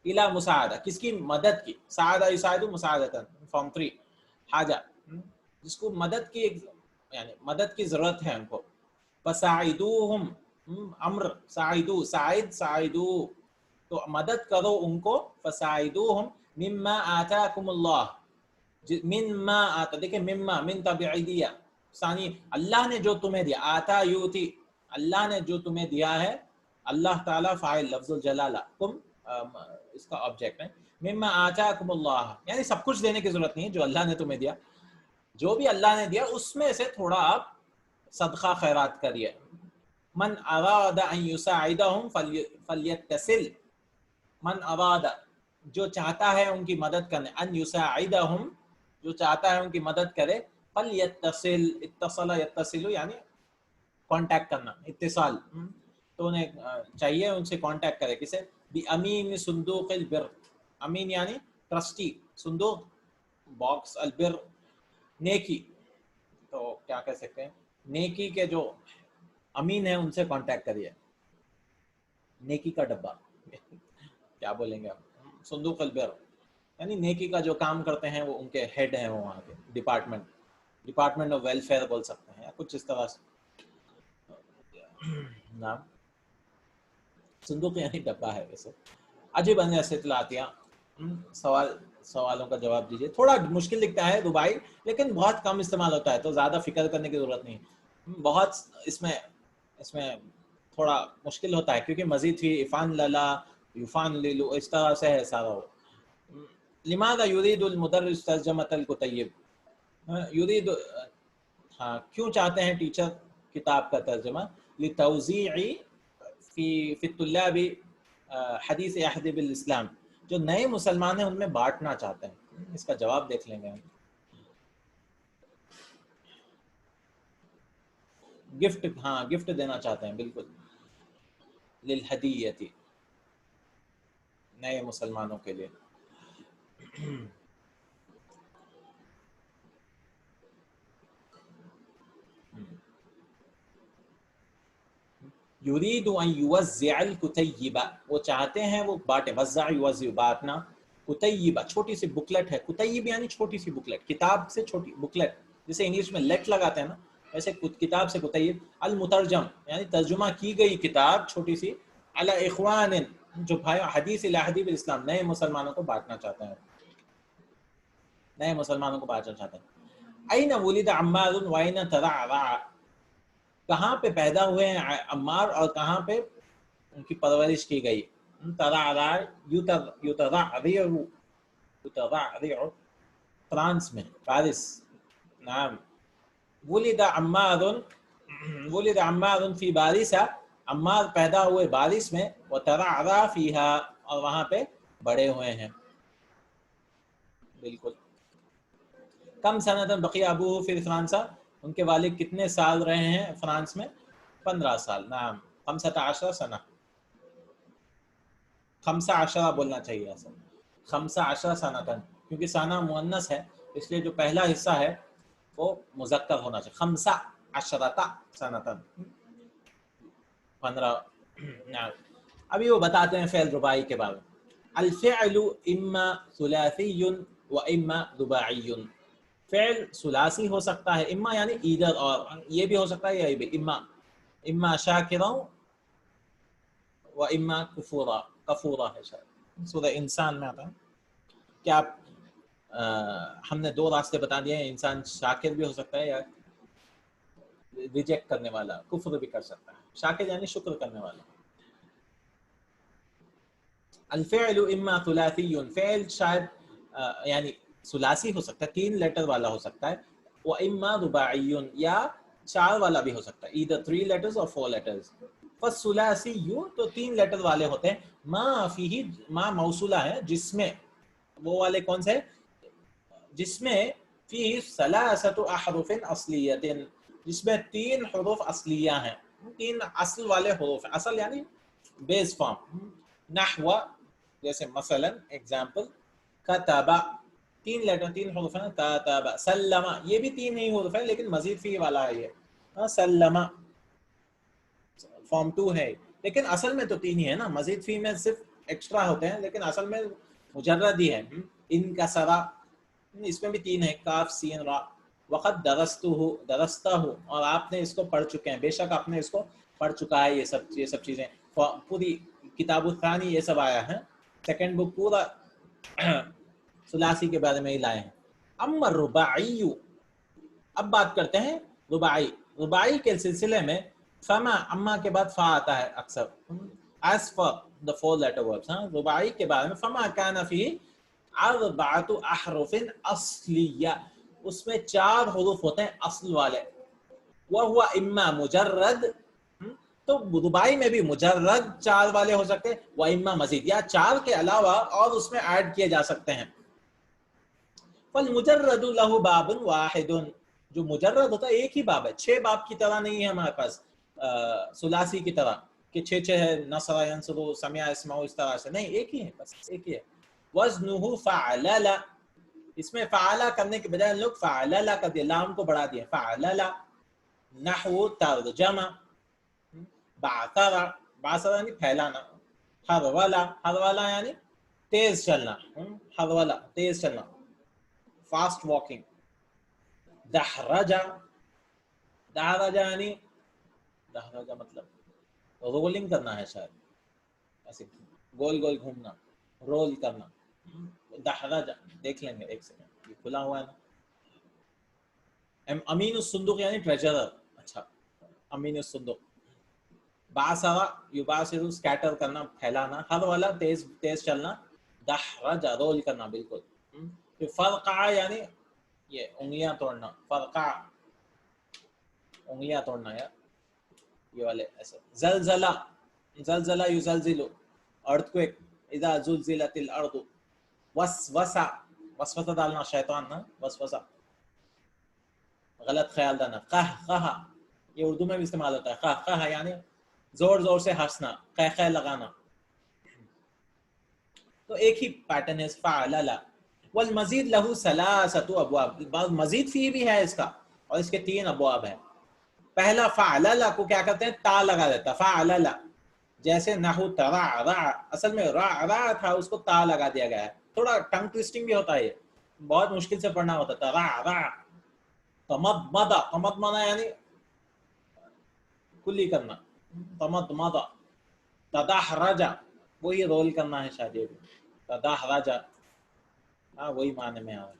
Speaker 2: الى مساعدہ کس کی, مدد کی, ساعدہ یساعد مساعدۃ فارم 3 حاجہ, جس کو مدد کی, یعنی مدد کی ضرورت ہے ان کو. فساعدوہم, امر ساعدو, ساعد ساعدو, تو مدد کرو ان کو. فساعدوہم مما آتاکم اللہ, مما آتا, دیکھیں مما من تبعیدیہ ثانی, اللہ نے جو تمہیں دیا, آتا یوتی, اللہ نے جو تمہیں دیا ہے, اللہ تعالیٰ فاعل لفظ الجلالہ, کم اس کا آبجیکٹ ہے. مما آتاکم اللہ یعنی سب کچھ دینے کی ضرورت نہیں, جو اللہ نے تمہیں دیا, جو بھی اللہ نے دیا اس میں سے تھوڑا آپ صدقہ خیرات کریے. من اراد ان یساعدہم فلیتصل, من اراد جو چاہتا ہے ان کی مدد کرنے, ان یساعدہم جو چاہتا ہے ان کی مدد کرے, فلیتصل, اتصل یتصل یعنی کانٹیکٹ کرنا, اتصال, تو انہیں چاہیے ان سے کانٹیکٹ کرے, کسے, بامین صندوق البر, امین یعنی ٹرسٹی, صندوق باکس, البر نیکی, تو کیا کہہ سکتے ہیں, نیکی کے جو امین ہیں ان سے کانٹیکٹ کریے, نیکی کا ڈبہ کیا بولیں گے آپ, صندوق البر یعنی نیکی کا جو کام کرتے ہیں وہ ان کے ہیڈ ہیں, وہاں کے ڈپارٹمنٹ آف ویلفیئر بول سکتے ہیں, یا کچھ اس طرح سے نام, صندوق یعنی ڈبہ ہے ویسے. عجیب ان استطلاعاتیہ, سوالوں کا جواب دیجیے. تھوڑا مشکل دکھتا ہے رباعی, لیکن بہت کم استعمال ہوتا ہے, تو زیادہ فکر کرنے کی ضرورت نہیں. بہت اس میں تھوڑا مشکل ہوتا ہے, کیونکہ مزید ہی افان للا, یفان للو, اس طرح سے ہے سارا. لماذا یرید المدرس ترجمۃ الکتیب, یرید, ہاں کیوں چاہتے ہیں ٹیچر کتاب کا ترجمہ, لتوزیع فی الطلاب حدیث عہد بالاسلام, جو نئے مسلمان ہیں ان میں بانٹنا چاہتے ہیں. اس کا جواب دیکھ لیں گے ہم. گفٹ, ہاں گفٹ دینا چاہتے ہیں, بالکل, للہدیتی, نئے مسلمانوں کے لیے. یرید ان یوزع الکتیب, وہ چاہتے ہیں وہ بانٹے, وزع یوزع بانٹنا, کتیبہ چھوٹی سی بکلٹ ہے, کتیب یعنی چھوٹی سی بکلٹ, کتاب سے چھوٹی بکلٹ, جسے انگلش میں لیٹ لگاتے ہیں نا, ویسے کتاب سے کتیب. المترجم یعنی ترجمہ کی گئی کتاب چھوٹی سی, علی اخوان جو بھائی, حدیث الہدی بالاسلام, نئے مسلمانوں کو بانٹنا چاہتے ہیں, نئے مسلمانوں کو بانٹنا چاہتے ہیں. این ولد عمار وین ترعرع, کہاں پہ پیدا ہوئے ہیں عمار اور کہاں پہ ان کی پرورش کی گئی. ترعرع یترعرع, فرانس میں, پیرس, نعم. ولد عمار فی بارسہ, عمار پیدا ہوئے بارس میں, وترعرع فیہا, اور وہاں پہ بڑے ہوئے ہیں, بالکل. کم سنۃ بقی ابوہ فی فرانسہ, ان کے والد کتنے سال رہے ہیں فرانس میں, 15 سال. نعم, 15 سنہ, 15 بولنا چاہیے اصل, 15 سنتن، کیونکہ سانہ مؤنث ہے اس لیے جو پہلا حصہ ہے وہ مذکر ہونا چاہیے. 15 سنتن 15. ابھی وہ بتاتے ہیں فعل رباعی کے بارے میں. الفعل اما ثلاثی و اما رباعی. فعل ثلاثی ہو سکتا ہے، اما یعنی ایدر، اور یہ بھی ہو سکتا ہے یہ بھی، اما شاکرا و اما کفورا. کفورا ہے شاید سورہ انسان میں آتا ہے کہ آپ ہم نے دو راستے بتا دیے ہیں. انسان شاکر بھی ہو سکتا ہے یا ریجیکٹ کرنے والا، کفر بھی کر سکتا ہے. شاکر یعنی شکر کرنے والا. الفعل اما ثلاثی، فعل شاید یعنی ثلاثی ہو سکتا ہے، 3 لیٹر والا ہو سکتا ہے. و اما رباعی، یا 4 والا بھی ہو سکتا ہے، either 3 letters or 4 letters. فالثلاثی تو 3 لیٹر والے ہوتے ہیں. ما فیہ، ما موصولہ ہے جس میں، وہ والے کون سے، جس میں فیہ ثلاثۃ احرف اصلیۃ، جس میں 3 حروف اصلیہ ہیں، 3 اصل والے حروف ہیں. اصل یعنی بیس فارم. نحو جیسے مثلا ایگزامپل، کتب 3 لیٹر 3 حروف ہیں. کتب. سلم یہ بھی 3 ہی حروف ہیں لیکن مزید فی والا ہے یہ. سلم فارم 2 ہے لیکن اصل میں تو 3 ہی ہے نا. مزید فی میں صرف ایکسٹرا ہوتے ہیں لیکن اصل میں مجرد ہی ہے. ان کا سرا اس میں بھی 3 ہے، کاف سین را. وقت درستہ، اور آپ نے اس کو پڑھ چکے ہیں، بے شک آپ نے اس کو پڑھ چکا ہے. یہ سب چیزیں پوری کتاب الثانی یہ سب آیا ہے. سیکنڈ بک پورا ثلاثی کے بارے میں ہی لائے ہیں. اما الرباعی، اب بات کرتے ہیں رباعی. رباعی کے سلسلے میں فما، اما کے بعد فا آتا ہے اکثر. as for the 4 letter words. رباعی کے بارے میں فما کان فی اربعۃ احرف اصلیہ، اس میں 4 حروف ہوتے ہیں اصل والے. وہو اما مجرد، تو رباعی میں بھی مجرد 4 والے ہو سکتے ہیں، و اما مزید، یا 4 کے علاوہ اور اس میں ایڈ کیے جا سکتے ہیں. فالمجرد له باب واحد، جو مجرد ہوتا ہے ایک ہی باب ہے. 6 باب کی طرح نہیں ہے ہمارے پاس ثلاثی کی طرح کہ 6 ہے، نصر ینصر سمع اسمع اس طرح سے نہیں، ایک ہی ہے، بس ایک ہی ہے. وزنه فعلل، اس میں فعلا کرنے کے بجائے لوگ فعلل کا دیا، لام کو بڑھا دیا، فعلل. نحو ترجمہ. بعثر، بعثر یعنی پھیلانا. حرولا، حرولا یعنی تیز چلنا، حرولا تیز چلنا، فاسٹ واکنگ. دحرجہ، دحرجہ یعنی، دحرجہ مطلب رولنگ کرنا ہے شاید، ایسے گول گول گھومنا، رول کرنا. دحرجہ دیکھ لیں گے ایک سیکنڈ، یہ کھلا ہوا ہے نا. امین الصندوق یعنی ٹریجرر. اچھا، امین الصندوق. بعثر یبعثر سکیٹر کرنا، پھیلانا. حرولا تیز تیز چلنا. دحرجہ رول کرنا بالکل. پھر فرقع یعنی یہ انگلیاں توڑنا، فرقع انگلیاں توڑنا یار، یہ والے ایسے. زلزلہ، زلزلہ یزلزل، ارتھکویک. اذا زلزلت الارض. وسوسہ، وسوسہ ڈالنا شیطان نا، وسوسہ غلط خیال ڈالنا. قہقہ، یہ اردو میں بھی استعمال ہوتا ہے. قہقہ یعنی زور زور سے ہنسنا، قہقہ لگانا. تو ایک ہی پیٹرن ہے فعلل. والمزید له 3 ابواب، بعض مزید فی بھی ہے اس کا، اور اس کے 3 ابواب ہیں. پہلا فعلل کو کیا کرتے ہیں، تا لگا دیتا، فعلل. جیسے نحو ترعرع، اصل میں رعرع تھا، اس کو تا لگا دیا گیا ہے. تھوڑا ٹنگ ٹویسٹنگ بھی ہوتا ہے، یہ بہت مشکل سے پڑھنا ہوتا ہے. ترعرع. تمضمض، تمضمض یعنی کلی کرنا، تمضمض. تدحرج، وہی رول کرنا ہے شاید، یہ بھی تدحرج، ہاں وہی معنی میں آ رہا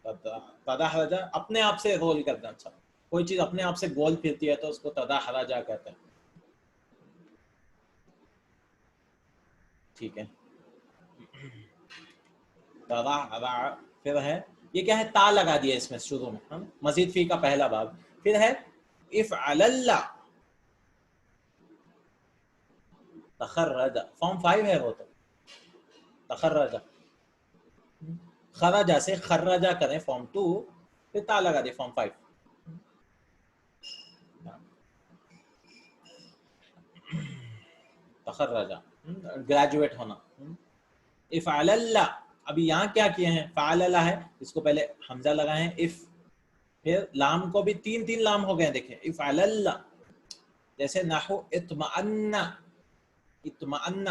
Speaker 2: ہے. تدحرج اپنے آپ سے رول کرنا. اچھا، کوئی چیز اپنے آپ سے گول پھرتی ہے تو اس کو تدحرج کہتے ہیں. ٹھیک ہے. تدحرج پھر ہے، یہ کیا ہے، تا لگا دیا اس میں شروع میں. مزید فی کا پہلا باب. پھر ہے افعلل، تخرج، فارم 5 ہے وہ تو. تخرج، خرجہ سے خرجہ کریں فارم 2، پھر تا لگا دے فارم 5. تخرجہ گریجویٹ ہونا. افعلل ابھی یہاں کیا کیے ہیں، فعلل ہے، اس کو پہلے حمزہ لگائے ہیں اف، پھر لام کو بھی تین تین لام ہو گئے دیکھیں، افعلل، جیسے نحو اطمئن، اطمئن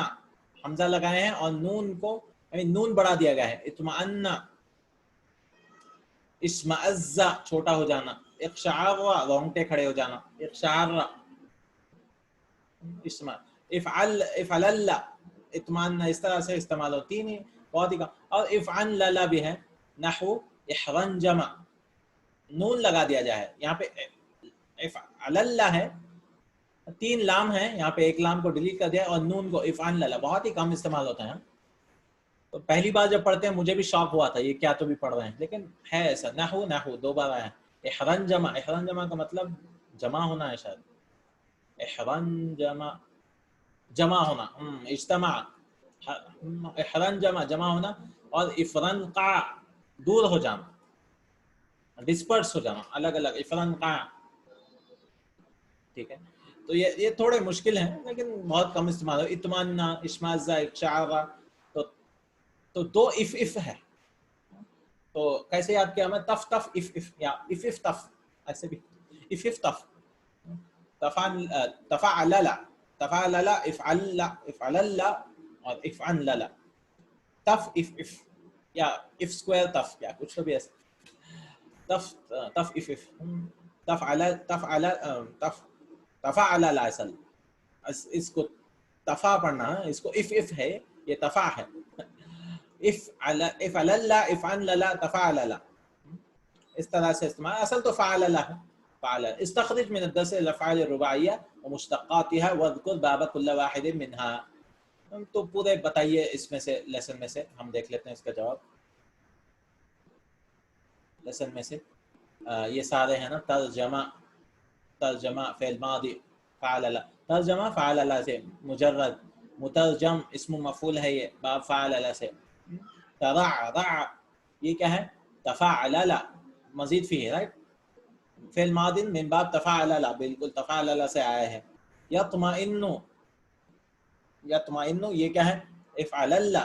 Speaker 2: حمزہ لگائے ہیں اور نون کو نون بڑھا دیا گیا ہے، اطمئن، اشمئز چھوٹا ہو جانا، اقشعر رونگٹے کھڑے ہو جانا، اقشعر، اسم افعلل، اطمئن، اس طرح سے استعمال ہوتی نہیں، بہت ہی کم. اور افعلل بھی ہے، نحو احرنجم، نون لگا دیا جائے، یہاں پہ افعلل ہے، تین لام ہیں، یہاں پہ ایک لام کو ڈیلیٹ کر دیا اور نون کو افعلل، بہت ہی کم استعمال ہوتا ہے. تو پہلی بار جب پڑھتے ہیں مجھے بھی شوق ہوا تھا یہ کیا تو بھی پڑھ رہے ہیں، لیکن ہے ایسا، نحو نحو دو بار آیا ہے. احرنجم، احرنجم کا مطلب جمع ہونا ہے شاید، احرنجم جمع ہونا، اجتماع، احرنجم جمع ہونا، اور افرنقع دور ہو جانا، ڈسپرس ہو جانا، الگ الگ، افرنقع. ٹھیک ہے، تو یہ تھوڑے مشکل ہیں لیکن بہت کم استعمال ہو. اطمئن، اشمئز، اقشعر، تو دو اف ہے. تو کیسے یاد کیا میں، تف تف اف اف، یا اف اف تف، ایسے بھی اف اف تف، تفعلل، تفعلل، افعل، افعلل اور افعنلل، تف اف اف، یا اف اسکوائر تف، یا کچھ تو بھی ایسے، تف تف اف اف، تفعل، تفعل، تفعلل، اصل اس کو تفا پڑھنا ہے، اس کو اف اف ہے، یہ تفا ہے. افعلل، افعنلل، تفعلل، اس طرح سے استعمال، اصل تو فعلل ہے. فعل، استخرج من الدرس الافعال الرباعیہ ومشتقاتها واذکر باب كل واحد منها. تو پورے بتائیے اس میں سے، لیسن میں سے ہم دیکھ لیتے ہیں اس کا جواب. لیسن میں سے یہ سارے ہیں نا، ترجمہ، ترجمہ فعل ماضی فعلل، ترجمہ فعلل سے، مجرد، مترجم اسم مفعول ہے یہ باب فعلل سے. ترعرع یہ کیا ہے، تفعلل، مزید فی ہے، رائٹ، فعل ماضی من باب تفعلل، بالکل تفعلل سے آیا ہے. یطمئن، یطمئن یہ کیا ہے، افعلل،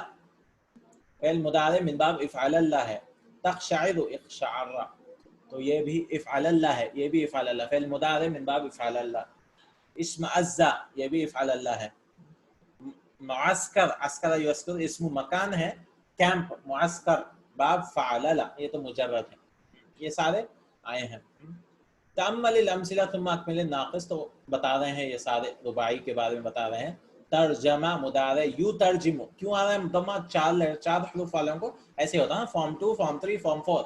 Speaker 2: فعل مضارع من باب افعلل ہے. تقشعر، اقشعر، تو یہ بھی افعلل ہے، یہ بھی افعلل، فعل مضارع من باب افعلل. اشمئز یہ بھی افعلل ہے. معسکر، عسکر یسکر اسم مکان ہے، کیمپ، معسکر باب فعلل، یہ تو مجرد ہے. یہ سارے آئے ہیں. تأمل الامثلہ ثم اکمل الناقص، تو بتا رہے ہیں یہ سارے رباعی کے بارے میں بتا رہے ہیں. ترجمہ مضارع یو ترجمو، کیوں آ رہا ہے ضمہ، چار حروف والوں کو ایسے ہوتا ہے، فارم 2، فارم 3، فارم 4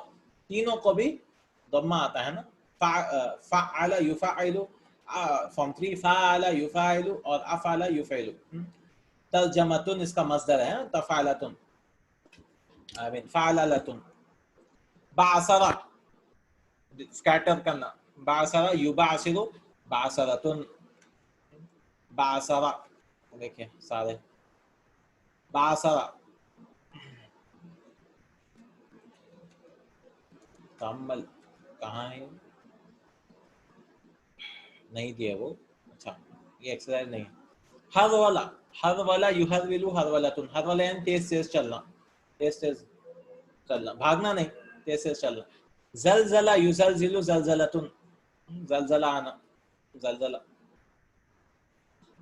Speaker 2: تینوں کو بھی ضمہ آتا ہے نا. فعل یفعل، فارم 3 فعل یفعل اور افعل یفعل. ترجمتن اس کا مصدر ہے، تفعلتن، آمین، فعللتن. بعثر اسکیٹر کرنا، بعثر یبعثر، بعثرتن، بعثر، دیکھیں سارے، بعثر. تأمل کہاں ہے، نہیں دیا وہ، اچھا یہ ایکسرسائز نہیں. حرول، حرول یحرول، حرولتن، حرول یعنی تیز تیز چلنا، تیز تیز چلنا، بھاگنا نہیں، تیز تیز چلنا. زلزلہ یزلزل، زلزلتن، زلزلہ آنا، زلزلہ.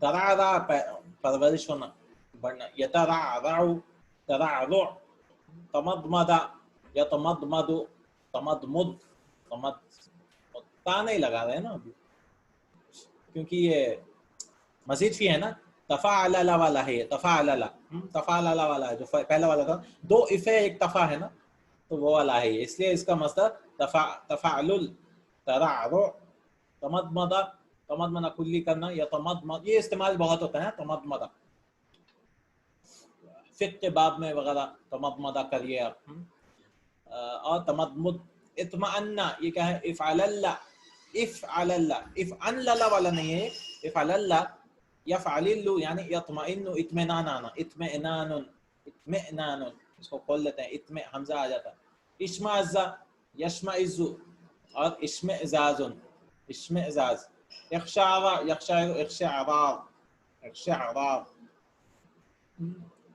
Speaker 2: ترعرع پرورش ہونا، بڑھنا. یترعرع، ترعرع. تمضمد، یتمضمد، تمضمد، تا نہیں لگا رہے ہیں نا ابھی کیونکہ یہ مزید فی ہے نا، تفعلل والا ہے، یہ تفعلل، تفعلل والا ہے جو پہلا والا تھا، دو افے ایک تفا ہے نا، تو وہ والا ہے یہ، اس لیے اس کا مصدر تفعلل. ترعرع، تمضمد، تمضمد کلی کرنا، یا تمضمد، یہ استعمال بہت ہوتا ہے تمضمد، فقہ کے باب میں وغیرہ تمضمد کریے آپ. اور تمضمد. اطمئن یہ کیا ہے، افعلل، افعلل، افعنلل والا نہیں ہے، افعلل، یفعلل یعنی یطمئن، اطمینان آنا، اطمئنان، اطمئنان، اس کو کھول لیتے ہیں، حمزہ آ جاتا ہے. اشمئز، یشمئز اور اشمئزاز، اشمئزاز. اقشعر، یقشعر، اقشعرار، اقشعرار،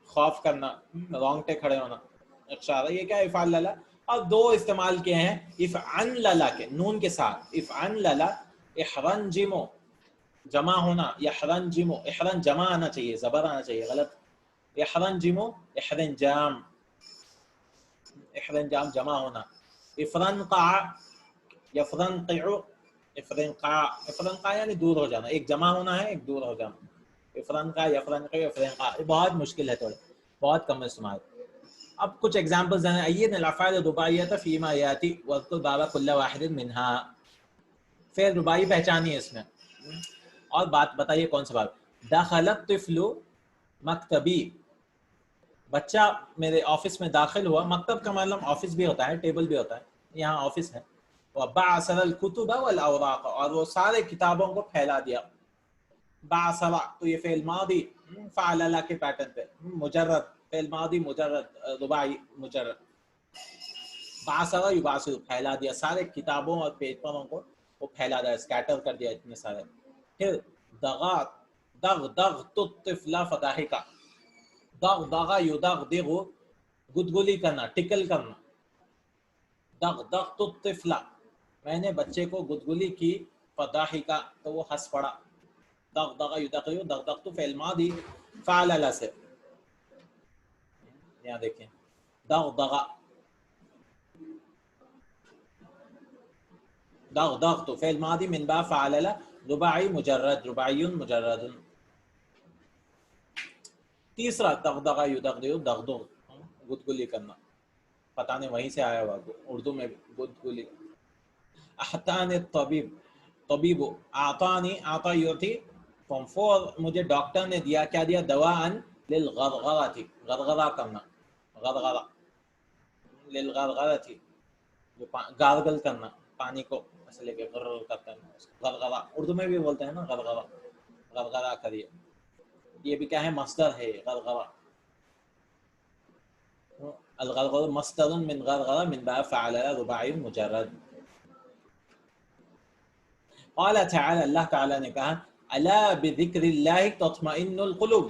Speaker 2: خوف کرنا، رونگٹے کھڑے ہونا. اقشارا یہ کیا افعل للا، اور دو استعمال کیے ہیں افعن للا کے نون کے ساتھ، افعن للا احرنجمو جمع ہونا، یحرنجمو احرن جمع آنا چاہیے، زبر آنا چاہیے، غلط، احرنجمو احرنجام، احرنجام جمع ہونا، افرنقع یفرنقع افرنقع، افرنقع یعنی دور ہو جانا، ایک جمع ہونا ہے ایک دور ہو جانا، افرنقع یفرنقع افرنقع، بہت مشکل ہے، تھوڑے بہت کم استعمال. اب کچھ ایگزامپلز ہیں. این الافعال الرباعیۃ فیما یاتی واذکر باب کل واحد منها، فعل رباعی پہچانی ہے اس میں، اور بات بتائیے کون سا باب. دخل الطفل مکتبی، بچہ میرے آفس میں داخل ہوا، مکتب کا مطلب آفس بھی ہوتا ہے، ٹیبل بھی ہوتا ہے، یہاں آفس ہے. وبعثر الکتب والاوراق، اور وہ سارے کتابوں کو پھیلا دیا. بعثر تو یہ فعل ماضی فعللہ کے پیٹرن پہ، مجرد فعل ماضی مجرد رباعی مجرد. بعثر یبعثر پھیلا دیا، سارے کتابوں اور پیپروں کو وہ پھیلا دیا، اسکیٹر کر دیا اتنے سارے. پھر دغا دغدغت الطفل فضاحکا، دغدغ یدغدغ گدگلی کرنا، ٹکل کرنا. دغدغت الطفل میں نے بچے کو گدگلی کی، فضاحکا تو وہ ہنس پڑا. دغدغ یدغدغ، دغدغت فعل ماضی فعلل سے، یہاں دیکھیں دغدغ دغدغت فعل ماضی من باب فعلل رباعی مجرد، رباعی مجرد. تیسرا دغدغ یدغدغ دغدغ گدگلی کرنا، پتہ نہیں وہیں سے آیا ہوا اردو میں گدگلی. احتان الطبیب، طبیب اعطانی، اعطا یعطی فارم 4 مجھے ڈاکٹر نے دیا، کیا دیا؟ دواءن للغرغرہ تھی، غرغرہ کرنا، غرغرہ للغرغرہ تھی جو گارگل کرنا، پانی کو ایسے لے کے غرغر کرتے ہیں، غرغرہ اردو میں بھی بولتے ہیں نا، غرغرہ غرغرہ کریے. یہ بھی کیا ہے؟ مصدر ہے غرغرہ. الغرغر مصدر من غرغرہ من باب فعل رباعی مجرد. قال تعالی، اللہ تعالی نے کہا الا بذکر اللہ تطمئن القلوب،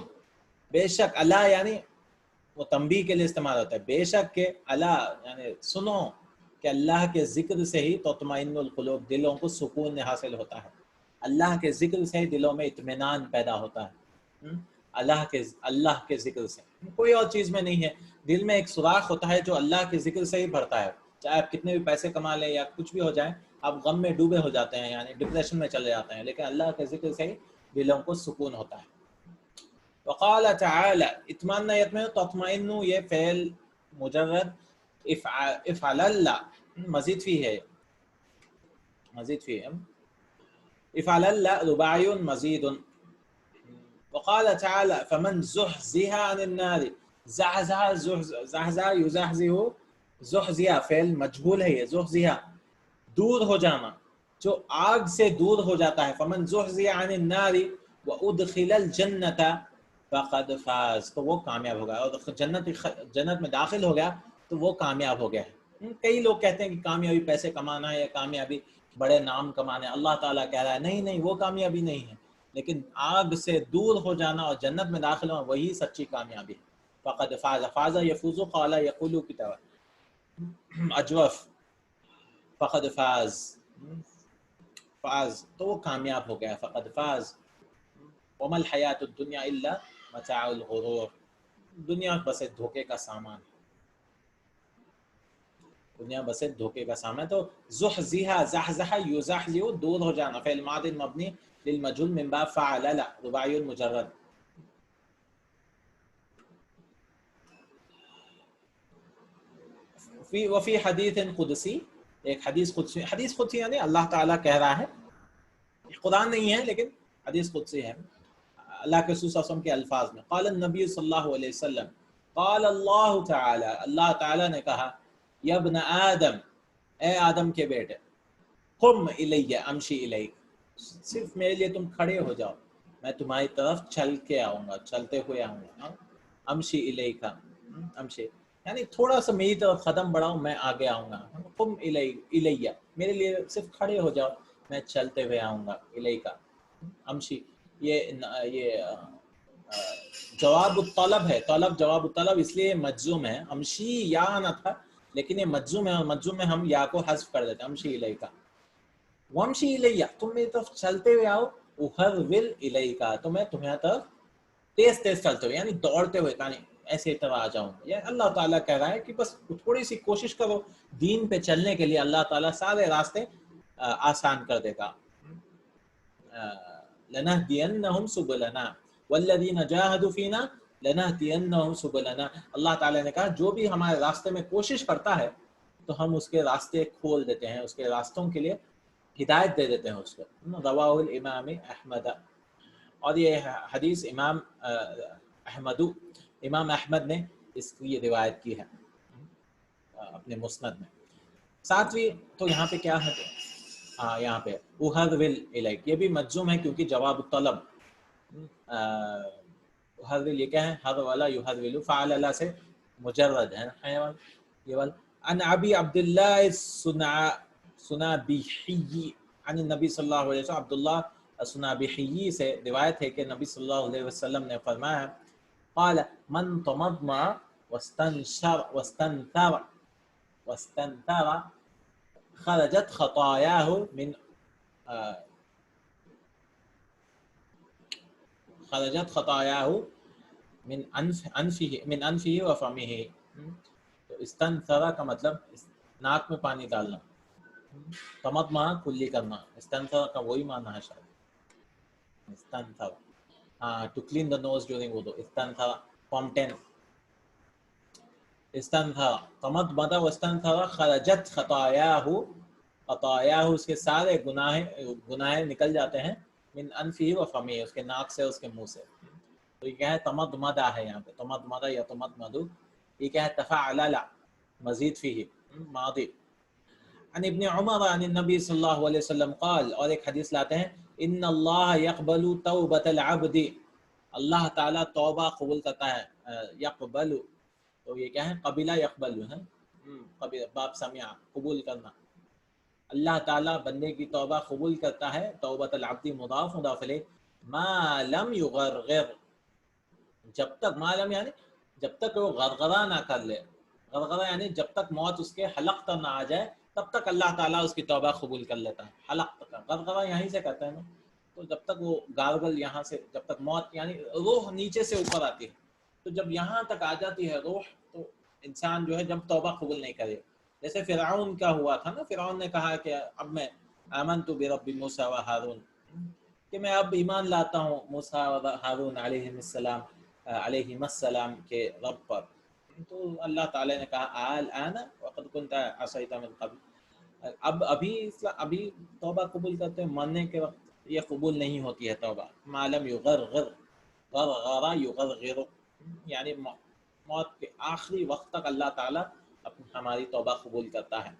Speaker 2: بے شک، الا یعنی وہ تنبیہ کے لیے استعمال ہوتا ہے، بے شک کہ الا یعنی سنو کہ اللہ کے ذکر سے ہی تطمئن القلوب دلوں کو سکون حاصل ہوتا ہے، اللہ کے ذکر سے ہی دلوں میں اطمینان پیدا ہوتا ہے. اللہ کے ذکر سے، کوئی اور چیز میں نہیں ہے. دل میں ایک سوراخ ہوتا ہے جو اللہ کے ذکر سے ہی بھرتا ہے، چاہے آپ کتنے بھی پیسے کما لیں یا کچھ بھی ہو جائے، آپ غم میں ڈوبے ہو جاتے ہیں، یعنی ڈپریشن میں چلے جاتے ہیں، لیکن اللہ کے ذکر سے ہی دلوں کو سکون ہوتا ہے. وقال تعالی اطمئن یطمئن، تطمئن یہ فعل مجرد افعل اللہ مزید فی ہے، مزید فی ہے، افعل اللہ رباعی مزید. وقال تعالی فمن زحزح عن النار، زحزح زحزح یزحزح، زحزح فعل مجهول ہے، یہ زحزح دور ہو جانا، جو آگ سے دور ہو جاتا ہے. فمن زحزح عن النار وادخل الجنۃ فقد فاز، تو وہ کامیاب ہو گیا، اور جنت میں داخل ہو گیا تو وہ کامیاب ہو گیا ہے. کئی لوگ کہتے ہیں کہ کامیابی پیسے کمانا ہے یا کامیابی بڑے نام کمانے، اللہ تعالیٰ کہہ رہا ہے نہیں نہیں، وہ کامیابی نہیں ہے، لیکن آگ سے دور ہو جانا اور جنت میں داخل ہونا وہی سچی کامیابی ہے. فقد فاز، فاز یفوز، قال یقول کی طرح اجوف، فقد فاز، فاز تو وہ کامیاب ہو گیا، فقد فاز. وما الحیات الدنیا الا متاع الغرور، دنیا بس ایک دھوکے کا سامان ہے، دنیا بس ایک دھوکے کا سامان. تو زحزح زحزح یزحزح دور ہو جانا، فعل ماضی مبنی للمجهول من باب فعل رباعی مجرد. وفی حدیث قدسی، ایک حدیث قدسی، حدیث قدسی یعنی اللہ تعالیٰ کہہ رہا ہے، قرآن نہیں ہے لیکن حدیث قدسی ہے، اللہ کے رسول صلی اللہ علیہ وسلم کے الفاظ میں. قال النبی صلی اللہ علیہ وسلم، قال اللہ تعالی، اللہ تعالیٰ نے کہا یا ابن آدم، اے آدم کے بیٹے، قم الی امشی الیک، صرف میرے لیے تم کھڑے ہو جاؤ، میں تمہاری طرف چل کے آؤں گا، چلتے ہوئے آؤں گا. امشی الیک، امشی یعنی تھوڑا سا میری طرف قدم بڑھاؤ، میں آگے آؤں گا. قم الی، میرے لیے صرف کھڑے ہو جاؤ، میں چلتے ہوئے آؤں گا. الیکا امشی، یہ جواب الطلب ہے، طلب جواب الطلب، اس لیے مجزوم ہے. امشی یا آنا تھا لیکن یہ مجزوم ہے، اور مجزوم میں ہم یا کو حذف کر دیتے ہیں. امشی الیکا، وامشی الیہ، تم میری طرف چلتے ہوئے آؤ. احرول الیکا، تو میں تمہاری طرف تیز تیز چلتے ہوئے، یعنی دوڑتے ہوئے، یعنی ایسے طرح آ جاؤں. یا اللہ تعالیٰ کہہ رہا ہے کہ بس تھوڑی سی کوشش کرو دین پہ چلنے کے لیے، اللہ تعالیٰ سارے راستے آسان کر دے گا. لنهدینہم سبلنا والذین جاہدوا فینا لنهدینہم سبلنا. اللہ تعالیٰ نے کہا جو بھی ہمارے راستے میں کوشش کرتا ہے تو ہم اس کے راستے کھول دیتے ہیں، اس کے راستوں کے لیے ہدایت دے دیتے ہیں اس کو. رواہ الامام احمد. اور یہ حدیث امام احمد نے اس کی یہ روایت کی ہے اپنے مسند میں. ساتویں تو یہاں پہ کیا ہے، یہاں پہ احرول الیک، یہ بھی مجزوم ہے کیونکہ جواب الطلب. احرول یہ کیا ہے، حر والا یحرول، فعل اللہ سے مجرد ہے یہ والا. عن ابی عبداللہ السنابحی عن النبی صلی اللہ علیہ وسلم، عبداللہ السنابحی سے روایت ہے کہ نبی صلی اللہ علیہ وسلم نے فرمایا، قال من تمضمع واستنثر خرجت خطاياه من انفه وفمه. تو استنثر کا مطلب ناک میں پانی ڈالنا، تمضمع کلی کرنا، استنثر کا وہی معنی ہے شاید. استنثر to clean the nose during wudu. استنثر form 10. استنثر تمضمض واستنثر خرجت خطاياه، خطاياه اس کے سارے گناہ نکل جاتے ہیں، من انفه وفمه اس کے ناک سے اس کے منہ سے. تو یہ کیا ہے، تمضمضہ ہے یہاں پہ، تمضمض یا تمضمض. یہ کیا ہے، تفعلل مزید فيه ماضی. عن ابن عمر عن النبی صلی اللہ علیہ وسلم قال، اور ایک حدیث لاتے ہیں، ان اللہ یقبل توبۃ العبد، اللہ تعالیٰ توبہ قبول کرتا ہے. یقبل تو یہ کیا ہے، قبلہ یقبل ہے، باب سمع قبول کرنا. اللہ تعالیٰ بندے کی توبہ قبول کرتا ہے. توبۃ العبد مضاف مضاف الیہ، ما لم یغرغر، جب تک، ما لم یعنی جب تک وہ غرغرہ نہ کر لے. غرغرہ یعنی جب تک موت اس کے حلق تک نہ آ جائے تب تک اللہ تعالیٰ اس کی توبہ قبول کر لیتا ہے. حلق تک، غرغرہ یہیں سے کرتے ہیں نا، تو جب تک وہ گارگل یہاں سے، جب تک موت یعنی روح نیچے سے اوپر آتی ہے، تو جب یہاں تک آ جاتی ہے روح تو انسان جو ہے جب توبہ قبول نہیں کرے. جیسے فرعون کا ہوا تھا نا، فرعون نے کہا کہ اب میں آمنت برب موسیٰ و ہارون، کہ میں اب ایمان لاتا ہوں موسیٰ و ہارون علیہم السلام کے رب پر. تو اللہ تعالیٰ نے کہا الآن وقد كنت عصیت من قبل، ابھی توبہ قبول کرتے ہیں، مرنے کے وقت یہ قبول نہیں ہوتی ہے توبہ. ما لم یغرغر، غرغر یغرغر یعنی موت کے آخری وقت تک اللہ تعالیٰ ہماری توبہ قبول کرتا ہے.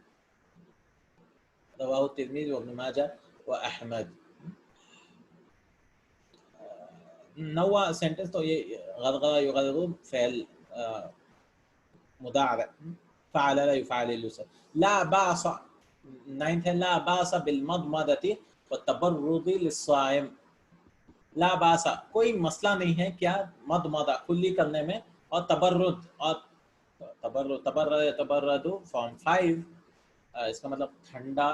Speaker 2: رواہ ترمذی و ابن ماجہ و احمد. نواں سینٹنس تو یہ غرغر یغرغر فعل مضارع، فعل لا يفعل اليسر. لا باس، نائنتھ ہے، لا باس بالمضمضة والتبرد للصائم. لا باس کوئی مسئلہ نہیں ہے کیا، مضمضہ کلی کرنے میں، اور تبرد، اور تبرد فارم 5 اس کا مطلب ٹھنڈا،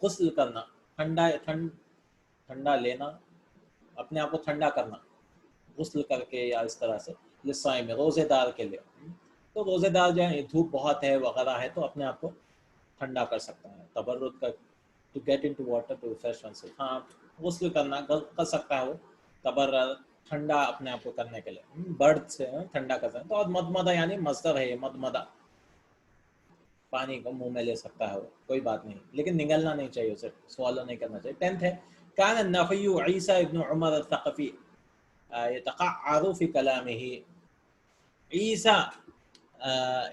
Speaker 2: غسل کرنا، ٹھنڈا لینا، اپنے آپ کو ٹھنڈا کرنا غسل کر کے یا اس طرح سے. للصائم روزے دار کے لیے، تو روزے دار جو ہے دھوپ بہت ہے وغیرہ ہے تو اپنے آپ کو ٹھنڈا کر سکتا ہے. تبرد کا to get into water to refresh oneself, ہاں غسل کرنا کر سکتا ہے وہ، تبرد ٹھنڈا اپنے آپ کو کرنے کے لیے، برد سے ٹھنڈا کر سکتا ہے. تو اور مدمدہ یعنی مصدر ہے یہ، مدمدہ پانی کو منہ میں لے سکتا ہے وہ، کوئی بات نہیں، لیکن نگلنا نہیں چاہیے اسے، سوالو نہیں کرنا چاہیے. 10th ہے، کان النفی عیسیٰ ابن عمر الثقفی یتقعر فی کلامہ. عیسیٰ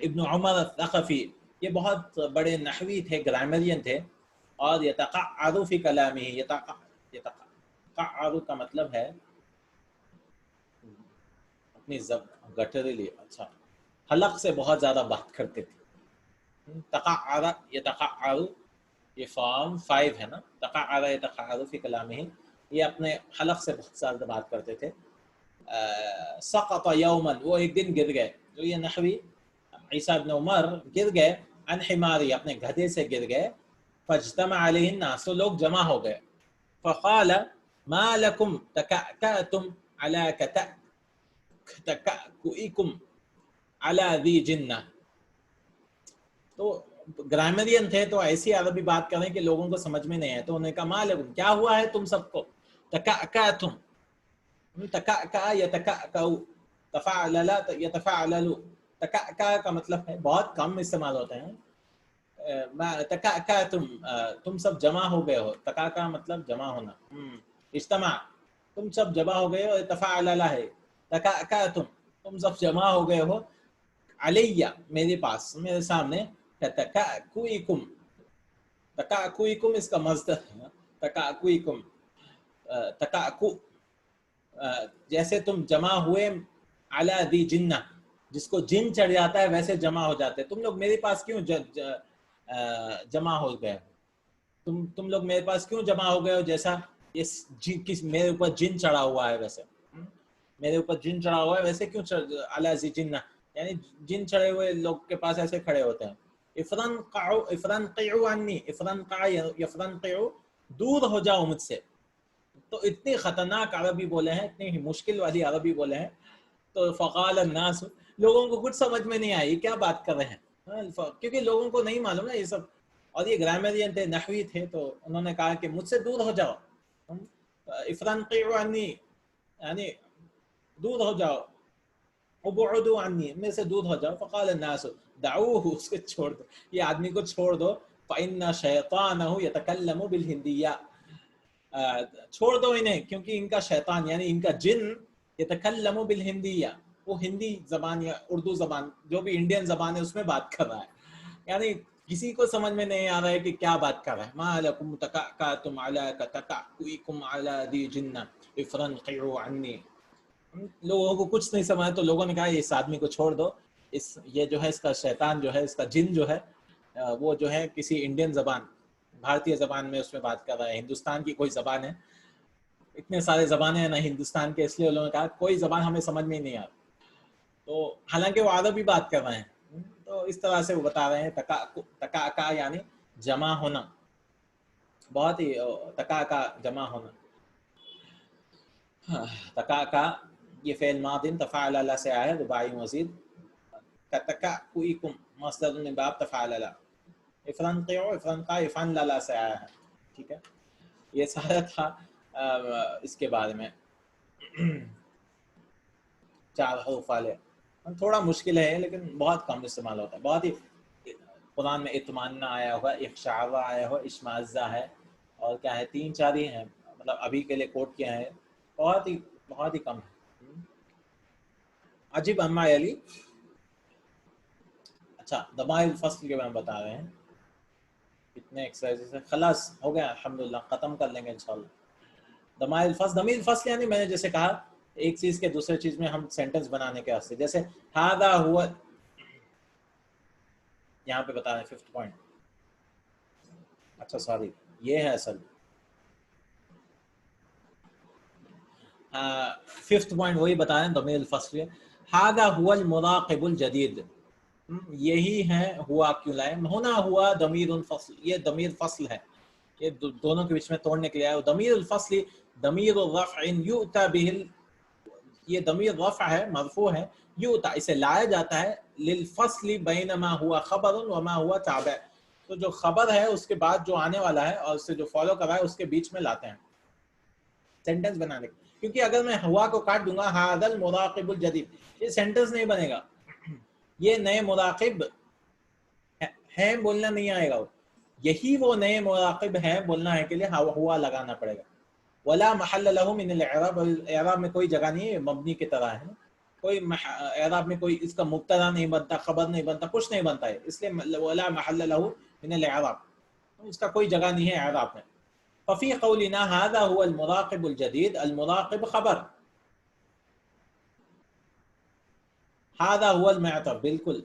Speaker 2: ابن عمر الثقفی یہ بہت بڑے نحوی تھے، گرامرین تھے، اور یتقعر فی کلامہ، یتقعر کا مطلب ہے اپنی گٹریلی، اچھا حلق سے بہت زیادہ بات کرتے تھے. تقعر یتقعر یہ فارم 5 ہے نا، تقعر یتقعر فی کلامہ، یہ اپنے حلق سے بہت زیادہ بات کرتے تھے. سقط یوما، وہ ایک دن گر گئے. تو یہ نحوی عیسیٰ ابن عمر گر گئے عن حماری، اپنے گدھے سے گر گئے. فاجتمع علیہ الناس، تو لوگ جمع ہو گئے. فقال ما لکم تکأکأتم علی تکأکئکم علی ذی جنہ. تو گرامرین تھے تو ایسی عربی بات کریں کہ لوگوں کو سمجھ میں نہیں ہے. تو انہوں نے کہا ما لکم، کیا ہوا ہے تم سب کو؟ تکأکأتم، تکأکأ یتکأکأ، تفاعلل یتفاعلل. تکأکأ کا مطلب ہے بہت کم استعمال ہوتے ہیں. تکأکأتم، تم سب جمع ہو گئے ہو. تکأکأ مطلب جمع ہونا. اجتماع، تم سب جمع ہو گئے ہو. تفاعلل ہے. تکأکأتم، تم سب جمع ہو گئے ہو. علیہ، میرے پاس، میرے سامنے. تکأکئکم، تکأکئکم اس کا مصدر ہے. تکأکئکم، تکأکؤ، جیسے تم جمع ہوئے. علی ذی جنہ، جس کو جن چڑھ جاتا ہے ویسے جمع ہو جاتے. تم لوگ میرے پاس کیوں جمع ہو گئے؟ تم لوگ میرے پاس کیوں جمع ہو گئے ہو؟ جیسا میرے اوپر جن چڑھا ہوا ہے ویسے، میرے اوپر جن چڑھا ہوا ہے ویسے کیوں علی ذی جنہ، یعنی جن چڑھے ہوئے لوگ کے پاس ایسے کھڑے ہوتے ہیں. افرنقعوا عنی، افرنقع یفرنقع، دور ہو جاؤ مجھ سے. تو اتنی خطرناک عربی بولے ہیں، اتنی مشکل والی عربی بولے ہیں. تو فقال الناس، لوگوں کو کچھ سمجھ میں نہیں آئی کیا بات کر رہے ہیں، کیونکہ لوگوں کو نہیں معلوم نا یہ سب. اور یہ گرامرین تھے، نحوی تھے، تو انہوں نے کہا کہ مجھ سے دور ہو جاؤ. افرنقعوا عنی یعنی دور ہو جاؤ. ابعدوا عنی، میں سے دور ہو جاؤ. فقال الناس دعوه، اس کو چھوڑ دو، یہ آدمی کو چھوڑ دو. فإن شیطانہ یتکلم بالہندیہ، چھوڑ دو انہیں، کیونکہ ان کا شیطان یعنی ان کا جن یتکلم بالہندیہ، وہ ہندی زبان یا اردو زبان جو بھی انڈین زبان ہے اس میں بات کر رہا ہے. یعنی کسی کو سمجھ میں نہیں آ رہا ہے کہ کیا بات کر رہا ہے. ما لکم تکأکأتم علی تکأکئکم علی ذی جنہ افرنقعوا عنی. لوگوں کو کچھ نہیں سمجھا تو لوگوں نے کہا اس آدمی کو چھوڑ دو، یہ جو ہے اس کا شیطان جو ہے، اس کا جن جو ہے وہ جو ہے کسی انڈین زبان، بھارتیہ زبان میں اس میں بات کر رہا ہے. ہندوستان کی کوئی زبان ہے، اتنے سارے زبانیں ہیں نا ہندوستان کے، اس لیے انہوں نے کہا کوئی زبان ہمیں سمجھ میں نہیں آ رہی. تو حالانکہ وہ عربی بات کر رہے ہیں. تو اس طرح سے وہ بتا رہے ہیں تکأکأ یعنی جمع ہونا، بہت ہی تکأکأ جمع ہونا. تکأکأ یہ فعل ماض تفاعل سے آیا ہے، رباعی مزید. تکأکئکم مصدر من باب تفاعل. افرنقعوا افرنقع افعل سے آیا ہے. ٹھیک ہے، یہ سارا تھا اس کے بارے میں. 4 حروف والے تھوڑا مشکل ہے لیکن بہت کم استعمال ہوتا ہے. بہت ہی قرآن میں اطمانہ آیا ہوا، اخشعوا آیا ہوا، اشمعزہ ہے، اور کیا ہے 3-4 ہی ہیں مطلب ابھی کے لیے کوٹ کیا ہے. بہت ہی کم ہے. عجیب اما علی. اچھا ضمائر الفصل کے بارے میں بتا رہے ہیں. اتنے ایکسرسائز خلاص ہو گیا الحمدللہ، ختم کر لیں گے انشاءاللہ. ضمائر الفصل، ضمیر الفصل یعنی میں نے جیسے کہا ایک چیز کے دوسرے چیز میں ہم سینٹنس بنانے کے واسطے، جیسے ھذا ہوا، یہاں پہ بتا رہے ہیں 5th پوائنٹ. اچھا سوری یہ ہے اصل 5th پوائنٹ وہی بتا رہے ہیں ضمیر الفصل. ھذا هو المراقب الجدید، یہی ہے ہوا کیوں لائے. ہونا ہوا ضمیر الفصل، یہ ضمیر فصل ہے، یہ دونوں کے بیچ میں توڑنے کے لیے آیا. ضمیر الفصل ضمیر الرفع یؤتی به، یہ ضمیر رفع ہے، مرفوع ہے. یؤتی اسے لایا جاتا ہے للفصل بین ما ہوا خبر وما ہوا تابع، تو جو خبر ہے اس کے بعد جو آنے والا ہے اور اس سے جو فالو کر رہا ہے اس کے بیچ میں لاتے ہیں سینٹنس بنانے کے. کیونکہ اگر میں ہوا کو کاٹ دوں گا ھذا المراقب الجدید، یہ سینٹنس نہیں بنے گا. یہ نئے مراقب ہیں بولنا نہیں آئے گا، یہی وہ نئے مراقب ہیں بولنا ہے کے لیے ہوا لگانا پڑے گا. ولا محل له من الاعراب، اعراب میں کوئی جگہ نہیں ہے، مبنی کی طرح ہے. کوئی اعراب میں کوئی اس کا مبتدا نہیں بنتا، خبر نہیں بنتا، کچھ نہیں بنتا ہے، اس لیے ولا محل له من الاعراب، اس کا کوئی جگہ نہیں ہے اعراب میں. ففي قولنا هذا هو المراقب الجديد، المراقب خبر، هذا هو المعطف، بالکل،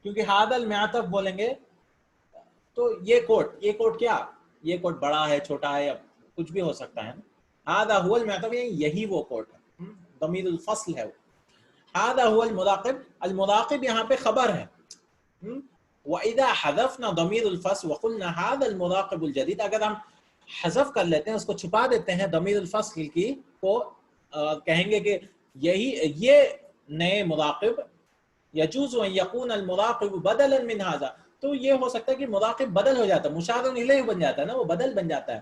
Speaker 2: کیونکہ هذا المعطف بولیں گے تو یہ کوٹ کیا، یہ کوٹ بڑا ہے چھوٹا ہے، کچھ بھی ہو سکتا ہے. هذا هو المعطف یہی وہ کوٹ ہے، ضمیر الفصل ہے وہ. هذا هو المراقب. المراقب یہاں پہ خبر ہے. وَإِذَا حَذَفْنَا ضمیر الفصل وَقُلْنَا هذا المراقب الجديد، اگر ہم حذف کر لیتے ہیں، اس کو چھپا دیتے ہیں ضمیر الفصل کی کو، کہیں گے کہ یہ نئے مراقب. يجوز ان يكون المراقب بدلا من هذا، تو یہ ہو سکتا ہے کہ مراقب بدل ہو جاتا ہے، مشار الیہ بن جاتا ہے نا، وہ بدل بن جاتا ہے.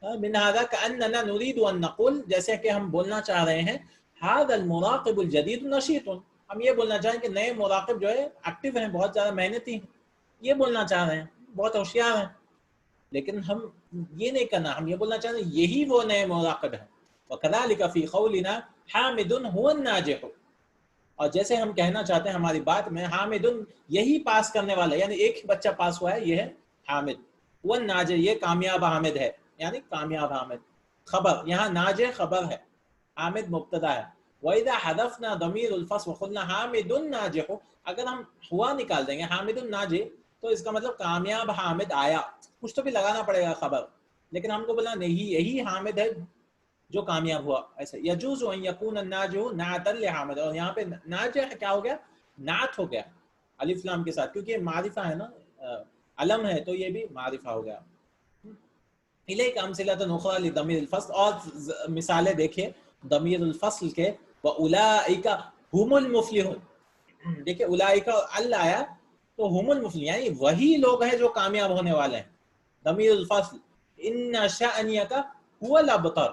Speaker 2: من هذا كأننا نريد ان نقول، جیسے کہ ہم بولنا چاہ رہے ہیں هذا المراقب الجديد نشيط، ہم یہ بولنا چاہیں کہ نئے مراقب جو ہے ایکٹیو ہیں، بہت زیادہ محنتی ہیں، یہ بولنا چاہ رہے ہیں، بہت ہوشیار ہیں. لیکن ہم یہ نہیں کرنا، ہم یہ بولنا چاہ رہے ہیں یہی وہ نئے مراقب ہیں. وكذلك في قولنا حامد هو الناجح، اور جیسے ہم کہنا چاہتے ہیں ہماری بات میں حامد یہی پاس کرنے والا، یعنی ایک ہی بچہ پاس ہوا ہے، یہ ہے حامد. وہ ناجح یہ کامیاب حامد ہے، یعنی کامیاب حامد. خبر یہاں ناجح خبر ہے، حامد مبتدا ہے. وَإِذَا حَذَفْنَا ضَمِيرُ الْفَصْلِ وَقُلْنَا حَامِدٌ نَاجِحٌ، اگر ہم ہوا نکال دیں گے حامد الناجح، تو اس کا مطلب کامیاب حامد آیا. کچھ تو بھی لگانا پڑے گا خبر، لیکن ہم کو بولنا نہیں یہی حامد ہے جو کامیاب ہوا. ایسے یجوز ان یکون الناجح نعتا لحامد، اور یہاں پہ ناجح کیا ہو گیا؟ نعت ہو گیا الف لام کے ساتھ، کیونکہ یہ معرفہ ہے نا، علم ہے تو یہ بھی معرفہ ہو گیا. الیک امثلۃ اخری لضمیر الفصل، اور مثالیں دیکھیے ضمیر الفصل کے. واولئک هم المفلحون، دیکھیے اولئک ال آیا تو هم المفلحون یعنی وہی لوگ ہیں جو کامیاب ہونے والے ہیں. ضمیر الفصل ان شأنک هو الابتر،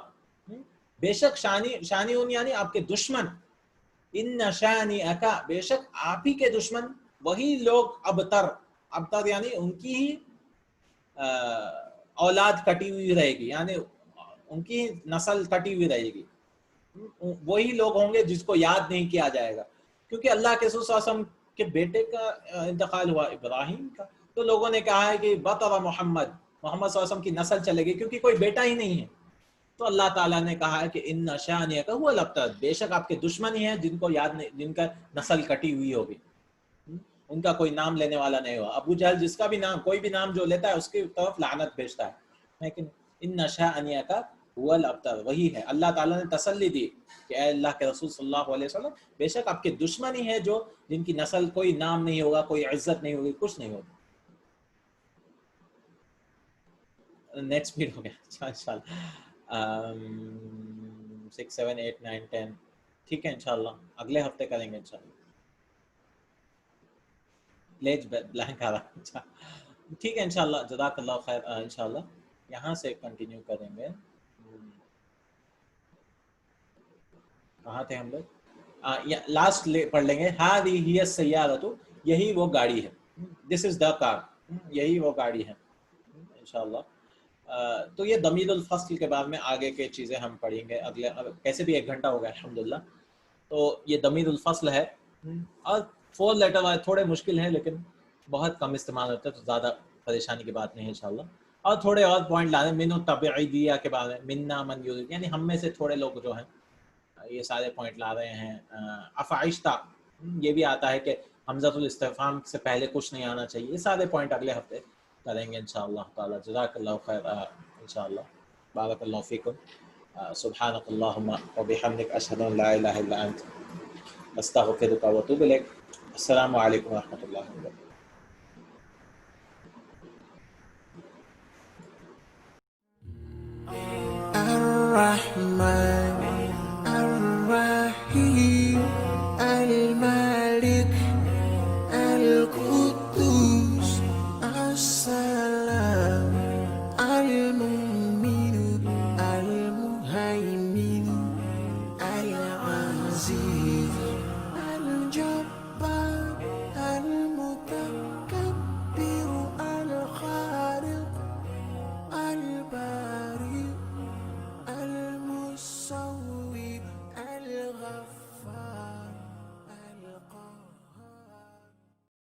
Speaker 2: بے شک شانیون یعنی آپ کے دشمن. ان شانئک بے شک آپ ہی کے دشمن، وہی لوگ ابتر یعنی ان کی ہی اولاد کٹی ہوئی رہے گی، یعنی ان کی نسل کٹی ہوئی رہے گی. وہی لوگ ہوں گے جس کو یاد نہیں کیا جائے گا، کیونکہ اللہ کے رسول صلی اللہ علیہ وسلم کے بیٹے کا انتقال ہوا ابراہیم کا، تو لوگوں نے کہا ہے کہ بطر محمد صلی اللہ علیہ وسلم کی نسل چلے گی، کیونکہ کوئی بیٹا ہی نہیں ہے. تو اللہ تعالیٰ نے کہا ہے کہ ان شانئک هو الابتر، بے شک آپ کے دشمن ہی ہیں جن کو یاد نہیں، جن کا نسل کٹی ہوئی ہوگی، ان کا کوئی نام لینے والا نہیں ہوا. ابو جہل جس کا بھی نام، کوئی بھی نام جو لیتا ہے اس کی طرف لعنت بھیجتا ہے. لیکن ان شانئک هو الابتر وہی ہے. اللہ تعالیٰ نے تسلی دی کہ اے اللہ کے رسول صلی اللہ علیہ وسلم، بے شک آپ کے دشمن ہی ہیں جو جن کی نسل کوئی نام نہیں ہوگا، کوئی عزت نہیں ہوگی، کچھ نہیں ہوگا. نیٹ سپیڈ ہو گیا انشاءاللہ. 6 7 8 9 10 ٹھیک ہے انشاءاللہ، اگلے ہفتے کریں گے انشاءاللہ. لیج بلینک آ رہا، ٹھیک ہے انشاءاللہ. جزاک اللہ خیر. انشاءاللہ یہاں سے کنٹینیو کریں گے. کہاں تھے ہم لوگ؟ لاسٹ پڑھ لیں گے. ہذہ ہی السیارۃ، یہی وہ گاڑی ہے. دس از دا کار، یہی وہ گاڑی ہے انشاءاللہ. تو یہ ضمیر الفصل کے بعد میں آگے کے چیزیں ہم پڑھیں گے اگلے، کیسے بھی 1 گھنٹہ ہو گیا الحمدللہ. تو یہ ضمیر الفصل ہے، اور 4 لیٹر والے تھوڑے مشکل ہیں لیکن بہت کم استعمال ہوتا ہے، تو زیادہ پریشانی کی بات نہیں ہے انشاءاللہ. اور تھوڑے اور پوائنٹ لانے من التبعیدیہ کے بارے میں، منا من یرید، یعنی ہم میں سے تھوڑے لوگ جو ہیں یہ سارے پوائنٹ لا رہے ہیں. افعشتہ یہ بھی آتا ہے کہ حمزۃ الاستفہام سے پہلے کچھ نہیں آنا چاہیے. یہ سارے پوائنٹ اگلے ہفتے کریں گے انشاءاللہ تعالی. جزاک اللہ خیر. انشاءاللہ بارک اللہ فیکم. سبحانک اللہم وبحمدک، اشہد ان لا الہ الا انت، استغفرک واتوب الیک. السلام علیکم ورحمۃ اللہ وبرکاتہ.
Speaker 1: الرحمن الرحیم المالک القدوس السلام المؤمن المهيمن العزيز